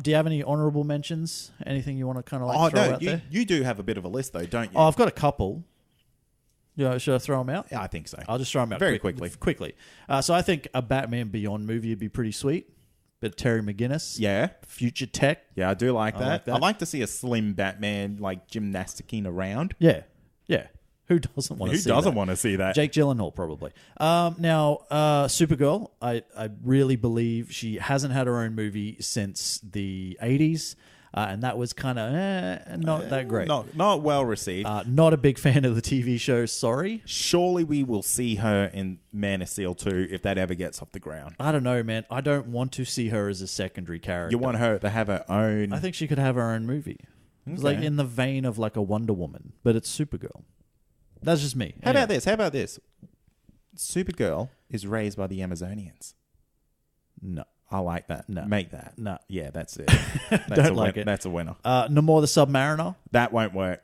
Speaker 2: Do you have any honourable mentions? Anything you want to kind of like throw out there?
Speaker 1: You do have a bit of a list though, don't you?
Speaker 2: Oh, I've got a couple. Yeah, should I throw them out?
Speaker 1: Yeah, I think so.
Speaker 2: I'll just throw them out
Speaker 1: very
Speaker 2: quickly.
Speaker 1: quickly.
Speaker 2: So I think a Batman Beyond movie would be pretty sweet. Bit of Terry McGinnis.
Speaker 1: Yeah.
Speaker 2: Future tech.
Speaker 1: Yeah, I do like that.
Speaker 2: that.
Speaker 1: I'd like to see a slim Batman like gymnasticking around.
Speaker 2: Yeah. Yeah. Who doesn't want to see that?
Speaker 1: Who doesn't want to see that?
Speaker 2: Jake Gyllenhaal, probably. Now, Supergirl, I really believe she hasn't had her own movie since the 80s. And that was kind of not that great.
Speaker 1: Not well received.
Speaker 2: Not a big fan of the TV show, sorry.
Speaker 1: Surely we will see her in Man of Steel 2 if that ever gets off the ground.
Speaker 2: I don't know, man. I don't want to see her as a secondary character.
Speaker 1: You want her to have her own...
Speaker 2: I think she could have her own movie. It's like in the vein of like a Wonder Woman, but it's Supergirl. That's just me.
Speaker 1: How about this? Supergirl is raised by the Amazonians.
Speaker 2: No.
Speaker 1: I like that.
Speaker 2: No.
Speaker 1: Make that.
Speaker 2: No.
Speaker 1: Yeah, that's it.
Speaker 2: Don't like it.
Speaker 1: That's a winner.
Speaker 2: Namor the Submariner.
Speaker 1: That won't work.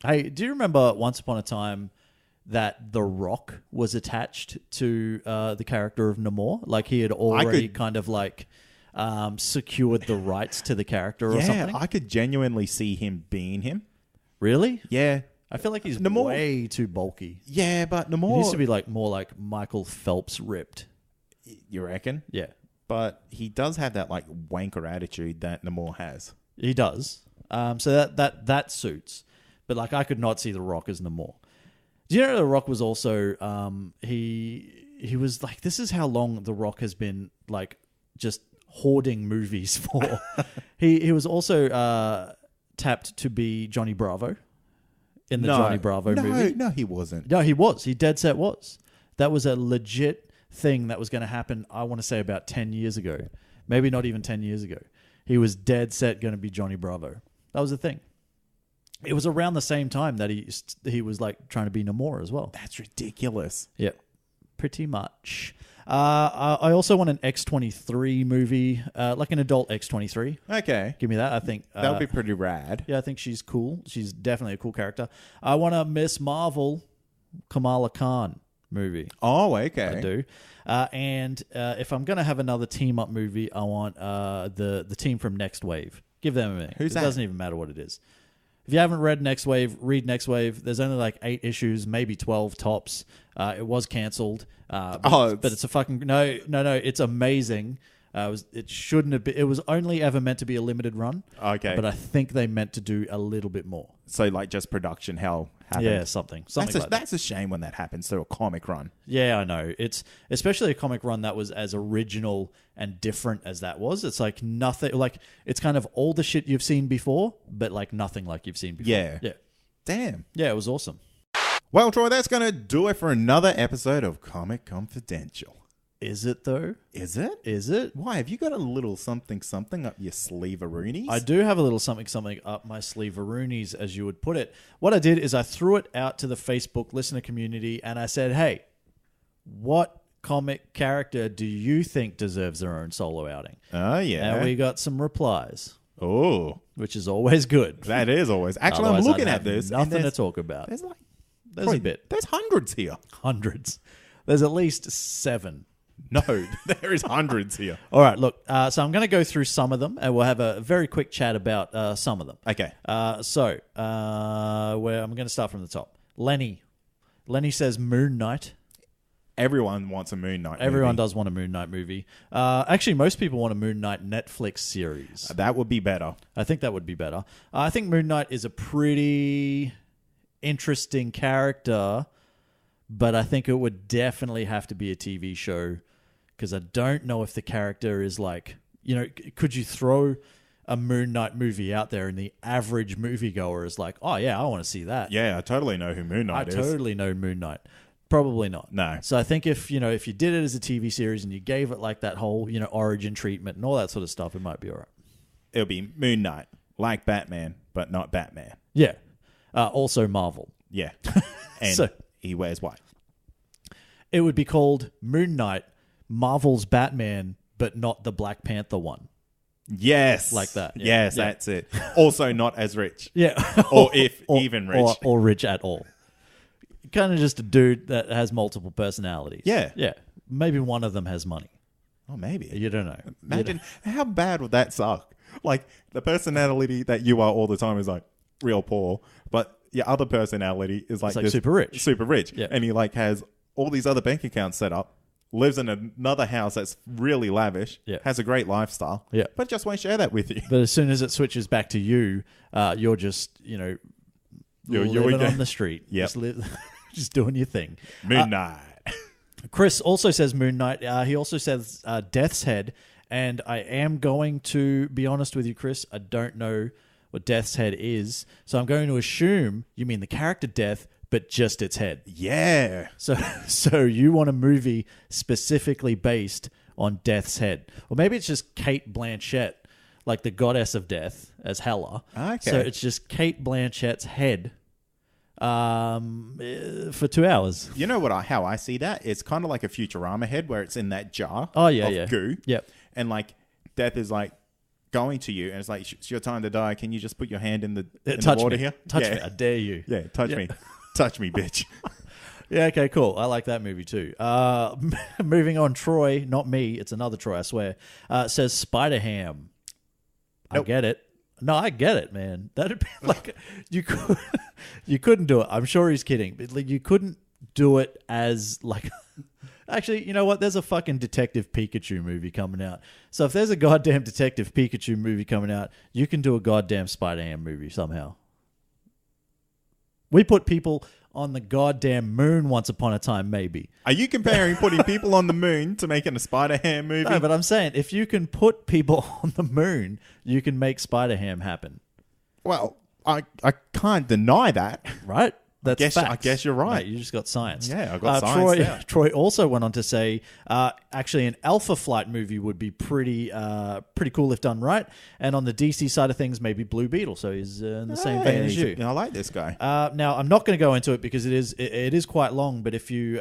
Speaker 2: Hey, do you remember once upon a time that The Rock was attached to the character of Namor? Like he had already kind of like secured the rights to the character or something?
Speaker 1: I could genuinely see him being him.
Speaker 2: Really?
Speaker 1: Yeah.
Speaker 2: I feel like he's
Speaker 1: Namor,
Speaker 2: way too bulky.
Speaker 1: Yeah, but Namor...
Speaker 2: He needs to be like more like Michael Phelps ripped.
Speaker 1: You reckon?
Speaker 2: Yeah.
Speaker 1: But he does have that like wanker attitude that Namor has.
Speaker 2: He does. So that suits. But like I could not see The Rock as Namor. Do you know The Rock was also he was like, this is how long The Rock has been like just hoarding movies for. he was also tapped to be Johnny Bravo in the Johnny Bravo movie.
Speaker 1: No, he wasn't.
Speaker 2: No, he was. He dead set was. That was a legit thing that was going to happen, I want to say about 10 years ago. Maybe not even 10 years ago. He was dead set going to be Johnny Bravo. That was the thing. It was around the same time that he was like trying to be Namor as well.
Speaker 1: That's ridiculous.
Speaker 2: Yep. Pretty much. I also want an X-23 movie, like an adult X-23.
Speaker 1: Okay.
Speaker 2: Give me that. I think
Speaker 1: that would be pretty rad.
Speaker 2: Yeah, I think she's cool. She's definitely a cool character. I want a Miss Marvel, Kamala Khan movie.
Speaker 1: Oh, okay.
Speaker 2: I do. And if I'm going to have another team-up movie, I want the team from Next Wave. Give them a minute.
Speaker 1: Who's that?
Speaker 2: It doesn't even matter what it is. If you haven't read Next Wave, read Next Wave. There's only like 8 issues, maybe 12 tops. It was cancelled. But it's a fucking... No. It's amazing. It shouldn't have been... It was only ever meant to be a limited run.
Speaker 1: Okay.
Speaker 2: But I think they meant to do a little bit more.
Speaker 1: So like just production hell happened.
Speaker 2: Yeah, something like that.
Speaker 1: That's a shame when that happens to a comic run.
Speaker 2: Yeah, I know. It's especially a comic run that was as original and different as that was. It's like nothing, like it's kind of all the shit you've seen before, but like nothing like you've seen before.
Speaker 1: Yeah.
Speaker 2: Yeah.
Speaker 1: Damn.
Speaker 2: Yeah, it was awesome.
Speaker 1: Well, Troy, that's going to do it for another episode of Comic Confidential.
Speaker 2: Is it, though?
Speaker 1: Is it?
Speaker 2: Is it?
Speaker 1: Why? Have you got a little something up your sleeve-a-roonies?
Speaker 2: I do have a little something up my sleeve-a-roonies, as you would put it. What I did is I threw it out to the Facebook listener community, and I said, hey, what comic character do you think deserves their own solo outing?
Speaker 1: Oh, yeah.
Speaker 2: And we got some replies.
Speaker 1: Oh.
Speaker 2: Which is always good.
Speaker 1: That is always. Actually,
Speaker 2: Otherwise,
Speaker 1: I'm looking
Speaker 2: I'd
Speaker 1: at
Speaker 2: have
Speaker 1: this.
Speaker 2: Nothing to talk about.
Speaker 1: There's like...
Speaker 2: There's a bit.
Speaker 1: There's hundreds here.
Speaker 2: Hundreds. There's at least 7.
Speaker 1: No, there is hundreds here.
Speaker 2: All right, look. So I'm going to go through some of them, and we'll have a very quick chat about some of them.
Speaker 1: Okay.
Speaker 2: Where I'm going to start from the top. Lenny says Moon Knight.
Speaker 1: Everyone wants a Moon Knight movie.
Speaker 2: Everyone does want a Moon Knight movie. Actually, most people want a Moon Knight Netflix series.
Speaker 1: That would be better.
Speaker 2: I think that would be better. I think Moon Knight is a pretty interesting character, but I think it would definitely have to be a TV show because I don't know if the character is like, could you throw a Moon Knight movie out there and the average moviegoer is like, oh yeah, I want to see that.
Speaker 1: Yeah, I totally know who Moon Knight is.
Speaker 2: I totally know Moon Knight. Probably not.
Speaker 1: No.
Speaker 2: So I think if you did it as a TV series and you gave it like that whole, origin treatment and all that sort of stuff, it might be all right.
Speaker 1: It'll be Moon Knight, like Batman, but not Batman.
Speaker 2: Yeah. Also Marvel.
Speaker 1: Yeah. And
Speaker 2: So-
Speaker 1: he wears white.
Speaker 2: It would be called Moon Knight, Marvel's Batman, but not the Black Panther one.
Speaker 1: Yes.
Speaker 2: Like that. Yeah.
Speaker 1: Yes,
Speaker 2: Yeah.
Speaker 1: that's it. Also not as rich.
Speaker 2: Yeah.
Speaker 1: Or even rich.
Speaker 2: Or rich at all. Kind of just a dude that has multiple personalities.
Speaker 1: Yeah.
Speaker 2: Yeah. Maybe one of them has money.
Speaker 1: Oh, maybe.
Speaker 2: You don't know.
Speaker 1: Imagine how bad would that suck? Like, the personality that you are all the time is like real poor, but your other personality is like,
Speaker 2: It's like
Speaker 1: this
Speaker 2: super rich.
Speaker 1: Super rich.
Speaker 2: Yeah.
Speaker 1: And he like has all these other bank accounts set up, lives in another house that's really lavish,
Speaker 2: Yeah.
Speaker 1: has a great lifestyle,
Speaker 2: Yeah.
Speaker 1: but just won't share that with you.
Speaker 2: But as soon as it switches back to you, you're just,
Speaker 1: You're
Speaker 2: living on the street.
Speaker 1: Yep.
Speaker 2: Just doing your thing.
Speaker 1: Moon Knight.
Speaker 2: Chris also says Moon Knight. He also says Death's Head. And I am going to be honest with you, Chris. I don't know what Death's Head is. So I'm going to assume you mean the character Death, but just its head.
Speaker 1: Yeah.
Speaker 2: So you want a movie specifically based on Death's head. Or maybe it's just Cate Blanchett, like the goddess of death, as Hela.
Speaker 1: Okay.
Speaker 2: So it's just Cate Blanchett's head for 2 hours.
Speaker 1: You know how I see that? It's kind of like a Futurama head where it's in that jar of goo.
Speaker 2: Yep.
Speaker 1: And like Death is like going to you and it's like, it's your time to die. Can you just put your hand in the water
Speaker 2: me.
Speaker 1: here?
Speaker 2: Touch
Speaker 1: Yeah.
Speaker 2: me. I dare you.
Speaker 1: Yeah, touch me. Touch me, bitch.
Speaker 2: Yeah, okay, cool. I like that movie too. Moving on, Troy, not me, it's another Troy, I swear, says Spider-Ham.
Speaker 1: Nope.
Speaker 2: I get it. No, I get it, man. That'd be like you couldn't do it. I'm sure he's kidding, but like you couldn't do it as like. Actually, you know what? There's a fucking Detective Pikachu movie coming out. So if there's a goddamn Detective Pikachu movie coming out, you can do a goddamn Spider-Ham movie somehow. We put people on the goddamn moon once upon a time, maybe.
Speaker 1: Are you comparing putting people on the moon to making a Spider-Ham movie?
Speaker 2: No, but I'm saying if you can put people on the moon, you can make Spider-Ham happen.
Speaker 1: Well, I can't deny that.
Speaker 2: Right? That's
Speaker 1: I
Speaker 2: facts.
Speaker 1: guess you're right.
Speaker 2: Mate, you just got science.
Speaker 1: Yeah, I got science.
Speaker 2: Troy also went on to say, actually, an Alpha Flight movie would be pretty cool if done right. And on the DC side of things, maybe Blue Beetle. So he's in the same vein as you.
Speaker 1: I like this guy.
Speaker 2: Now, I'm not going to go into it because it is quite long. But if you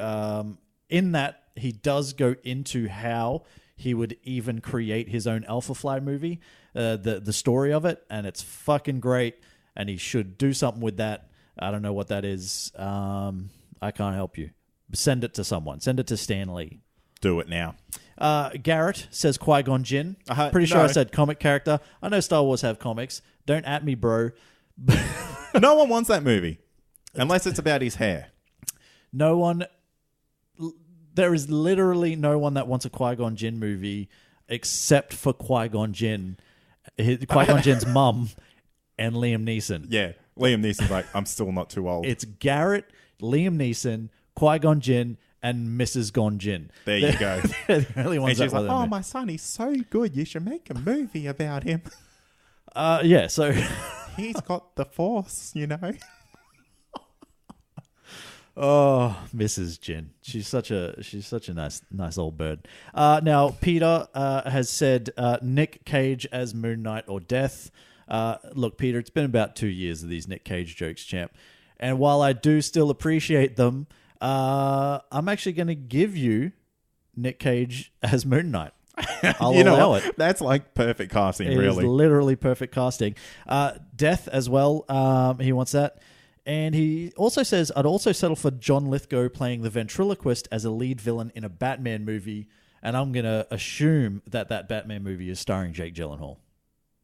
Speaker 2: in that, he does go into how he would even create his own Alpha Flight movie, the story of it, and it's fucking great. And he should do something with that. I don't know what that is. I can't help you. Send it to someone. Send it to Stan Lee.
Speaker 1: Do it now.
Speaker 2: Garrett says Qui-Gon Jinn. Pretty sure I said comic character. I know Star Wars have comics. Don't at me, bro.
Speaker 1: No one wants that movie. Unless it's about his hair.
Speaker 2: No one... There is literally no one that wants a Qui-Gon Jinn movie except for Qui-Gon Jinn. Qui-Gon Jinn's mum and Liam Neeson.
Speaker 1: Yeah. Liam Neeson's like, I'm still not too old.
Speaker 2: It's Garrett, Liam Neeson, Qui-Gon Jinn, and Mrs. Gon Jinn.
Speaker 1: There you go.
Speaker 2: They're the only ones
Speaker 1: and she's
Speaker 2: that
Speaker 1: like, oh, my son, he's so good. You should make a movie about him.
Speaker 2: Yeah, so...
Speaker 1: He's got the force, you know.
Speaker 2: Oh, Mrs. Jin. She's such a nice old bird. Now Peter has said Nick Cage as Moon Knight or Death. Look, Peter, it's been about 2 years of these Nick Cage jokes, champ. And while I do still appreciate them, I'm actually going to give you Nick Cage as Moon Knight. I'll allow it.
Speaker 1: That's like perfect casting,
Speaker 2: It
Speaker 1: really.
Speaker 2: is literally perfect casting. Death as well. He wants that. And he also says, I'd also settle for John Lithgow playing the ventriloquist as a lead villain in a Batman movie. And I'm going to assume that Batman movie is starring Jake Gyllenhaal.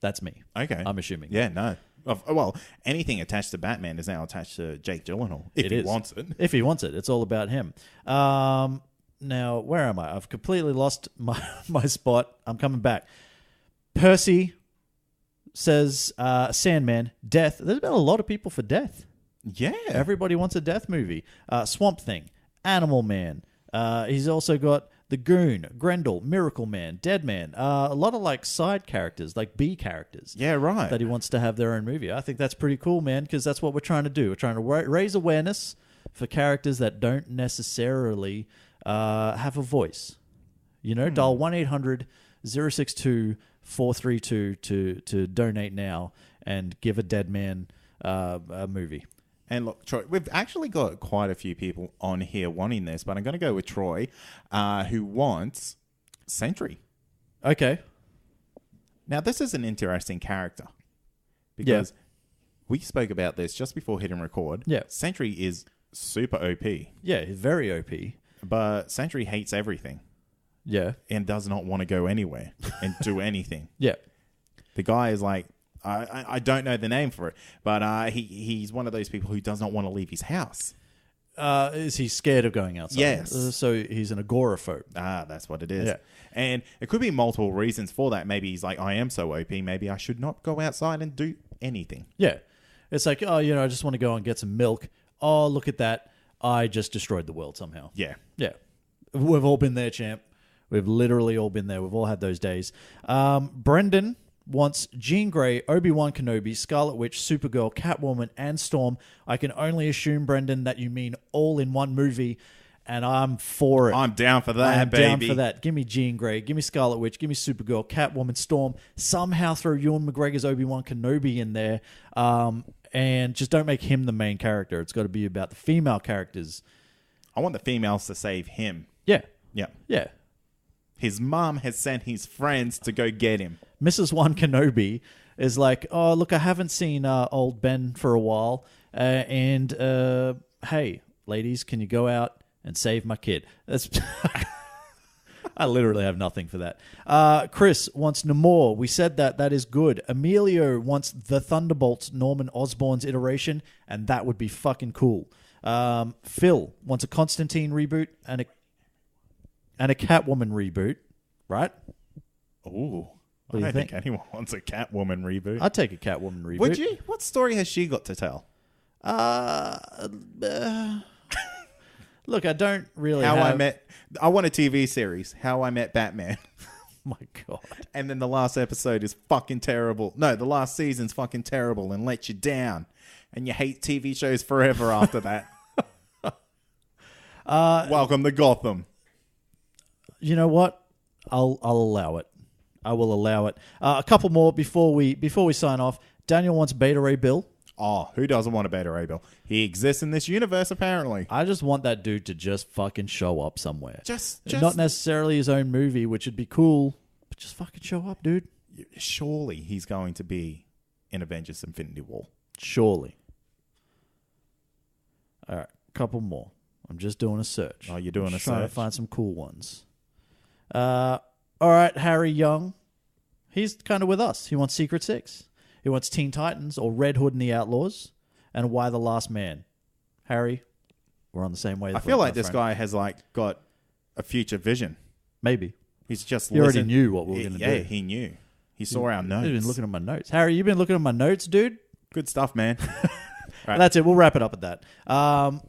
Speaker 2: That's me.
Speaker 1: Okay.
Speaker 2: I'm assuming.
Speaker 1: Yeah, no. Well, anything attached to Batman is now attached to Jake Gyllenhaal, if he wants it.
Speaker 2: If he wants it. It's all about him. Now, where am I? I've completely lost my spot. I'm coming back. Percy says Sandman, Death. There's been a lot of people for Death.
Speaker 1: Yeah.
Speaker 2: Everybody wants a Death movie. Swamp Thing, Animal Man. He's also got The Goon, Grendel, Miracle Man, Dead Man. A lot of like side characters, like B characters.
Speaker 1: Yeah, right.
Speaker 2: That he wants to have their own movie. I think that's pretty cool, man, because that's what we're trying to do. We're trying to raise awareness for characters that don't necessarily have a voice. You know, dial 1-800-062-432 to donate now and give a Dead Man a movie.
Speaker 1: And look, Troy, we've actually got quite a few people on here wanting this, but I'm going to go with Troy, who wants Sentry.
Speaker 2: Okay.
Speaker 1: Now, this is an interesting character because we spoke about this just before hitting record.
Speaker 2: Yeah.
Speaker 1: Sentry is super OP.
Speaker 2: Yeah, he's very OP.
Speaker 1: But Sentry hates everything.
Speaker 2: Yeah.
Speaker 1: And does not want to go anywhere and do anything.
Speaker 2: Yeah.
Speaker 1: The guy is like, I don't know the name for it, but he's one of those people who does not want to leave his house.
Speaker 2: Is he scared of going outside?
Speaker 1: Yes.
Speaker 2: So he's an agoraphobe.
Speaker 1: That's what it is.
Speaker 2: Yeah.
Speaker 1: And it could be multiple reasons for that. Maybe he's like, I am so OP, maybe I should not go outside and do anything.
Speaker 2: Yeah. It's like, I just want to go and get some milk. Oh, look at that. I just destroyed the world somehow.
Speaker 1: Yeah.
Speaker 2: Yeah. We've all been there, champ. We've literally all been there. We've all had those days. Brendan wants Jean Grey, Obi-Wan Kenobi, Scarlet Witch, Supergirl, Catwoman, and Storm. I can only assume, Brendan, that you mean all in one movie, and I'm for it.
Speaker 1: I'm down for that,
Speaker 2: I'm
Speaker 1: baby.
Speaker 2: down for that. Give me Jean Grey, give me Scarlet Witch, give me Supergirl, Catwoman, Storm. Somehow throw Ewan McGregor's Obi-Wan Kenobi in there, and just don't make him the main character. It's got to be about the female characters.
Speaker 1: I want the females to save him.
Speaker 2: Yeah.
Speaker 1: Yeah.
Speaker 2: Yeah.
Speaker 1: His mom has sent his friends to go get him.
Speaker 2: Mrs. One Kenobi is like, oh, look, I haven't seen old Ben for a while. And hey, ladies, can you go out and save my kid? That's I literally have nothing for that. Chris wants Namor. We said that is good. Emilio wants the Thunderbolts Norman Osborn's iteration, and that would be fucking cool. Phil wants a Constantine reboot and a Catwoman reboot, right?
Speaker 1: Ooh.
Speaker 2: What do you
Speaker 1: I don't
Speaker 2: think?
Speaker 1: think anyone wants a Catwoman reboot.
Speaker 2: I'd take a Catwoman reboot.
Speaker 1: Would you? What story has she got to tell?
Speaker 2: Look, I don't really
Speaker 1: I want a TV series, How I Met Batman.
Speaker 2: My God.
Speaker 1: And then the last episode is fucking terrible. No, the last season's fucking terrible and lets you down. And you hate TV shows forever after that. Welcome to Gotham.
Speaker 2: You know what? I'll allow it. I will allow it. A couple more before we sign off. Daniel wants Beta Ray Bill.
Speaker 1: Oh, who doesn't want a Beta Ray Bill? He exists in this universe, apparently.
Speaker 2: I just want that dude to just fucking show up somewhere.
Speaker 1: Just
Speaker 2: Not necessarily his own movie, which would be cool, but just fucking show up, dude.
Speaker 1: Surely he's going to be in Avengers Infinity War.
Speaker 2: Surely. All right, couple more. I'm just doing a search.
Speaker 1: Oh, you're doing a
Speaker 2: Just trying to
Speaker 1: search?
Speaker 2: find some cool ones. All right, Harry Young. He's kind of with us. He wants Secret Six. He wants Teen Titans or Red Hood and the Outlaws, and Why the Last Man. Harry, we're on the same wavelength.
Speaker 1: I feel like
Speaker 2: my
Speaker 1: this
Speaker 2: friend.
Speaker 1: guy has got a future vision.
Speaker 2: Maybe.
Speaker 1: He's just
Speaker 2: He already knew what we were going to do.
Speaker 1: Yeah, he knew. He saw our notes.
Speaker 2: He's been looking at my notes. Harry, you been looking at my notes, dude?
Speaker 1: Good stuff, man. Right.
Speaker 2: That's it. We'll wrap it up at that.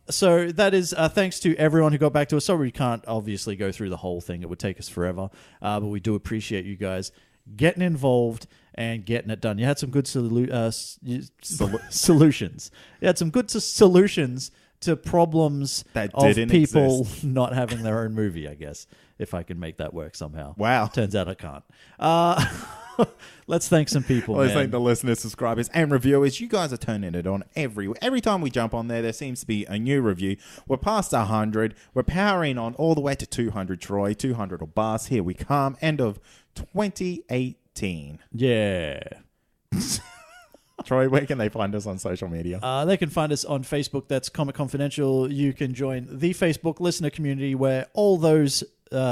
Speaker 2: So that is thanks to everyone who got back to us. Sorry we can't obviously go through the whole thing. It would take us forever. But we do appreciate you guys getting involved and getting it done. You had some good solutions. You had some good solutions to problems
Speaker 1: that
Speaker 2: of
Speaker 1: didn't
Speaker 2: people
Speaker 1: exist.
Speaker 2: not having their own movie, I guess, if I can make that work somehow.
Speaker 1: Wow.
Speaker 2: Turns out I can't. Let's thank some people,
Speaker 1: Let's
Speaker 2: man.
Speaker 1: thank the listeners, subscribers, and reviewers. You guys are turning it on every time we jump on there seems to be a new review. We're past 100. We're powering on all the way to 200, Troy. 200 or bust. Here we come. End of 2018.
Speaker 2: Yeah.
Speaker 1: Troy, where can they find us on social media?
Speaker 2: They can find us on Facebook. That's Comic Confidential. You can join the Facebook listener community where all those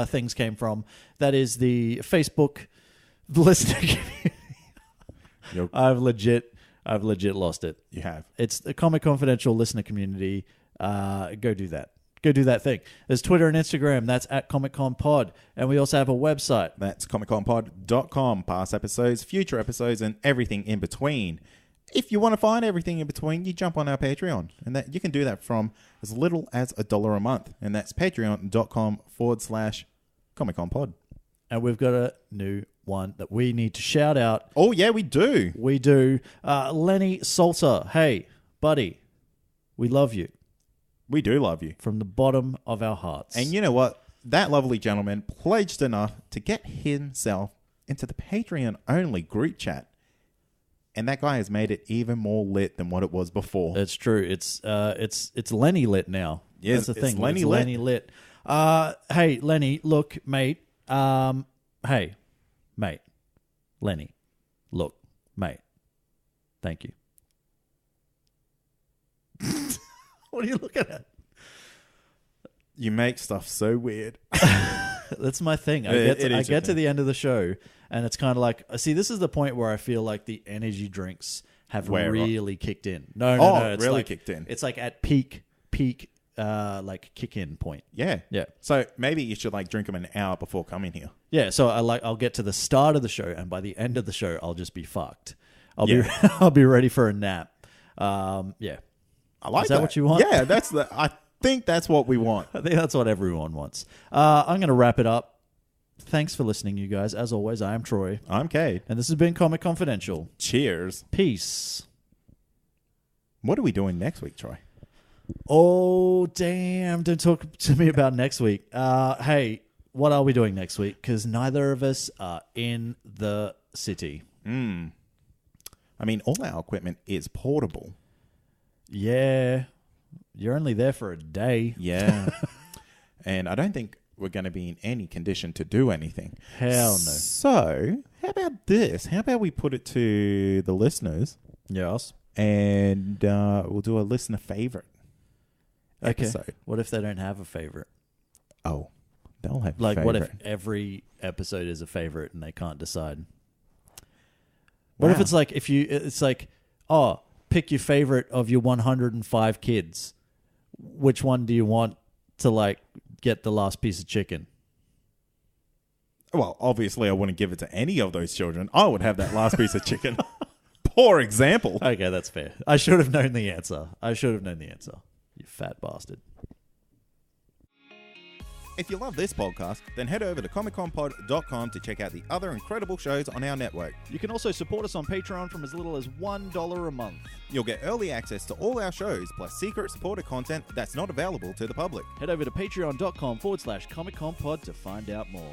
Speaker 2: things came from. That is the Facebook listener community. I've legit lost it.
Speaker 1: You have.
Speaker 2: It's the Comic Confidential listener community. Go do that. Go do that thing. There's Twitter and Instagram. That's at ComicConPod. And we also have a website.
Speaker 1: That's ComicConPod.com. Past episodes, future episodes, and everything in between. If you want to find everything in between, you jump on our Patreon. And that you can do that from as little as $1 a month. And that's patreon.com/ComicConPod.
Speaker 2: And we've got a new one that we need to shout out.
Speaker 1: Oh, yeah, we do.
Speaker 2: We do. Lenny Salter. Hey, buddy, we love you.
Speaker 1: We do love you.
Speaker 2: From the bottom of our hearts.
Speaker 1: And you know what? That lovely gentleman pledged enough to get himself into the Patreon-only group chat. And that guy has made it even more lit than what it was before.
Speaker 2: It's true. It's Lenny lit now.
Speaker 1: Yeah,
Speaker 2: that's the thing.
Speaker 1: It's Lenny
Speaker 2: lit. Lenny lit. Hey, Lenny, look, mate. Hey, mate. Lenny, look, mate. Thank you. What are you looking at?
Speaker 1: You make stuff so weird.
Speaker 2: That's my thing. I get to the end of the show, and it's kind of like, see, this is the point where I feel like the energy drinks have really kicked in. No, it's
Speaker 1: really
Speaker 2: like,
Speaker 1: kicked in.
Speaker 2: It's like at peak, like kick in point.
Speaker 1: Yeah.
Speaker 2: Yeah.
Speaker 1: So maybe you should like drink them an hour before coming here.
Speaker 2: Yeah. So I'll get to the start of the show, and by the end of the show, I'll just be fucked. I'll be ready for a nap. Yeah.
Speaker 1: I like that.
Speaker 2: Is that what you want?
Speaker 1: Yeah, I think that's what we want.
Speaker 2: I think that's what everyone wants. I'm going to wrap it up. Thanks for listening, you guys. As always, I am Troy.
Speaker 1: I'm Cade.
Speaker 2: And this has been Comic Confidential.
Speaker 1: Cheers.
Speaker 2: Peace.
Speaker 1: What are we doing next week, Troy?
Speaker 2: Oh, damn. Don't talk to me about next week. Hey, what are we doing next week? Because neither of us are in the city.
Speaker 1: I mean, all our equipment is portable.
Speaker 2: Yeah. You're only there for a day.
Speaker 1: Yeah. And I don't think we're going to be in any condition to do anything.
Speaker 2: Hell no.
Speaker 1: So, how about this? How about we put it to the listeners?
Speaker 2: Yes.
Speaker 1: And we'll do a listener favorite episode.
Speaker 2: Okay. What if they don't have a favorite?
Speaker 1: Oh, they'll have
Speaker 2: like,
Speaker 1: a favorite.
Speaker 2: what if every episode is a favorite and they can't decide? What if it's like, pick your favorite of your 105 kids. Which one do you want to like get the last piece of chicken?
Speaker 1: Well, obviously I wouldn't give it to any of those children. I would have that last piece of chicken. Poor example.
Speaker 2: Okay, that's fair. I should have known the answer. You fat bastard.
Speaker 1: If you love this podcast, then head over to ComicConPod.com to check out the other incredible shows on our network.
Speaker 2: You can also support us on Patreon from as little as $1 a month.
Speaker 1: You'll get early access to all our shows, plus secret supporter content that's not available to the public.
Speaker 2: Head over to patreon.com/ComicConPod to find out more.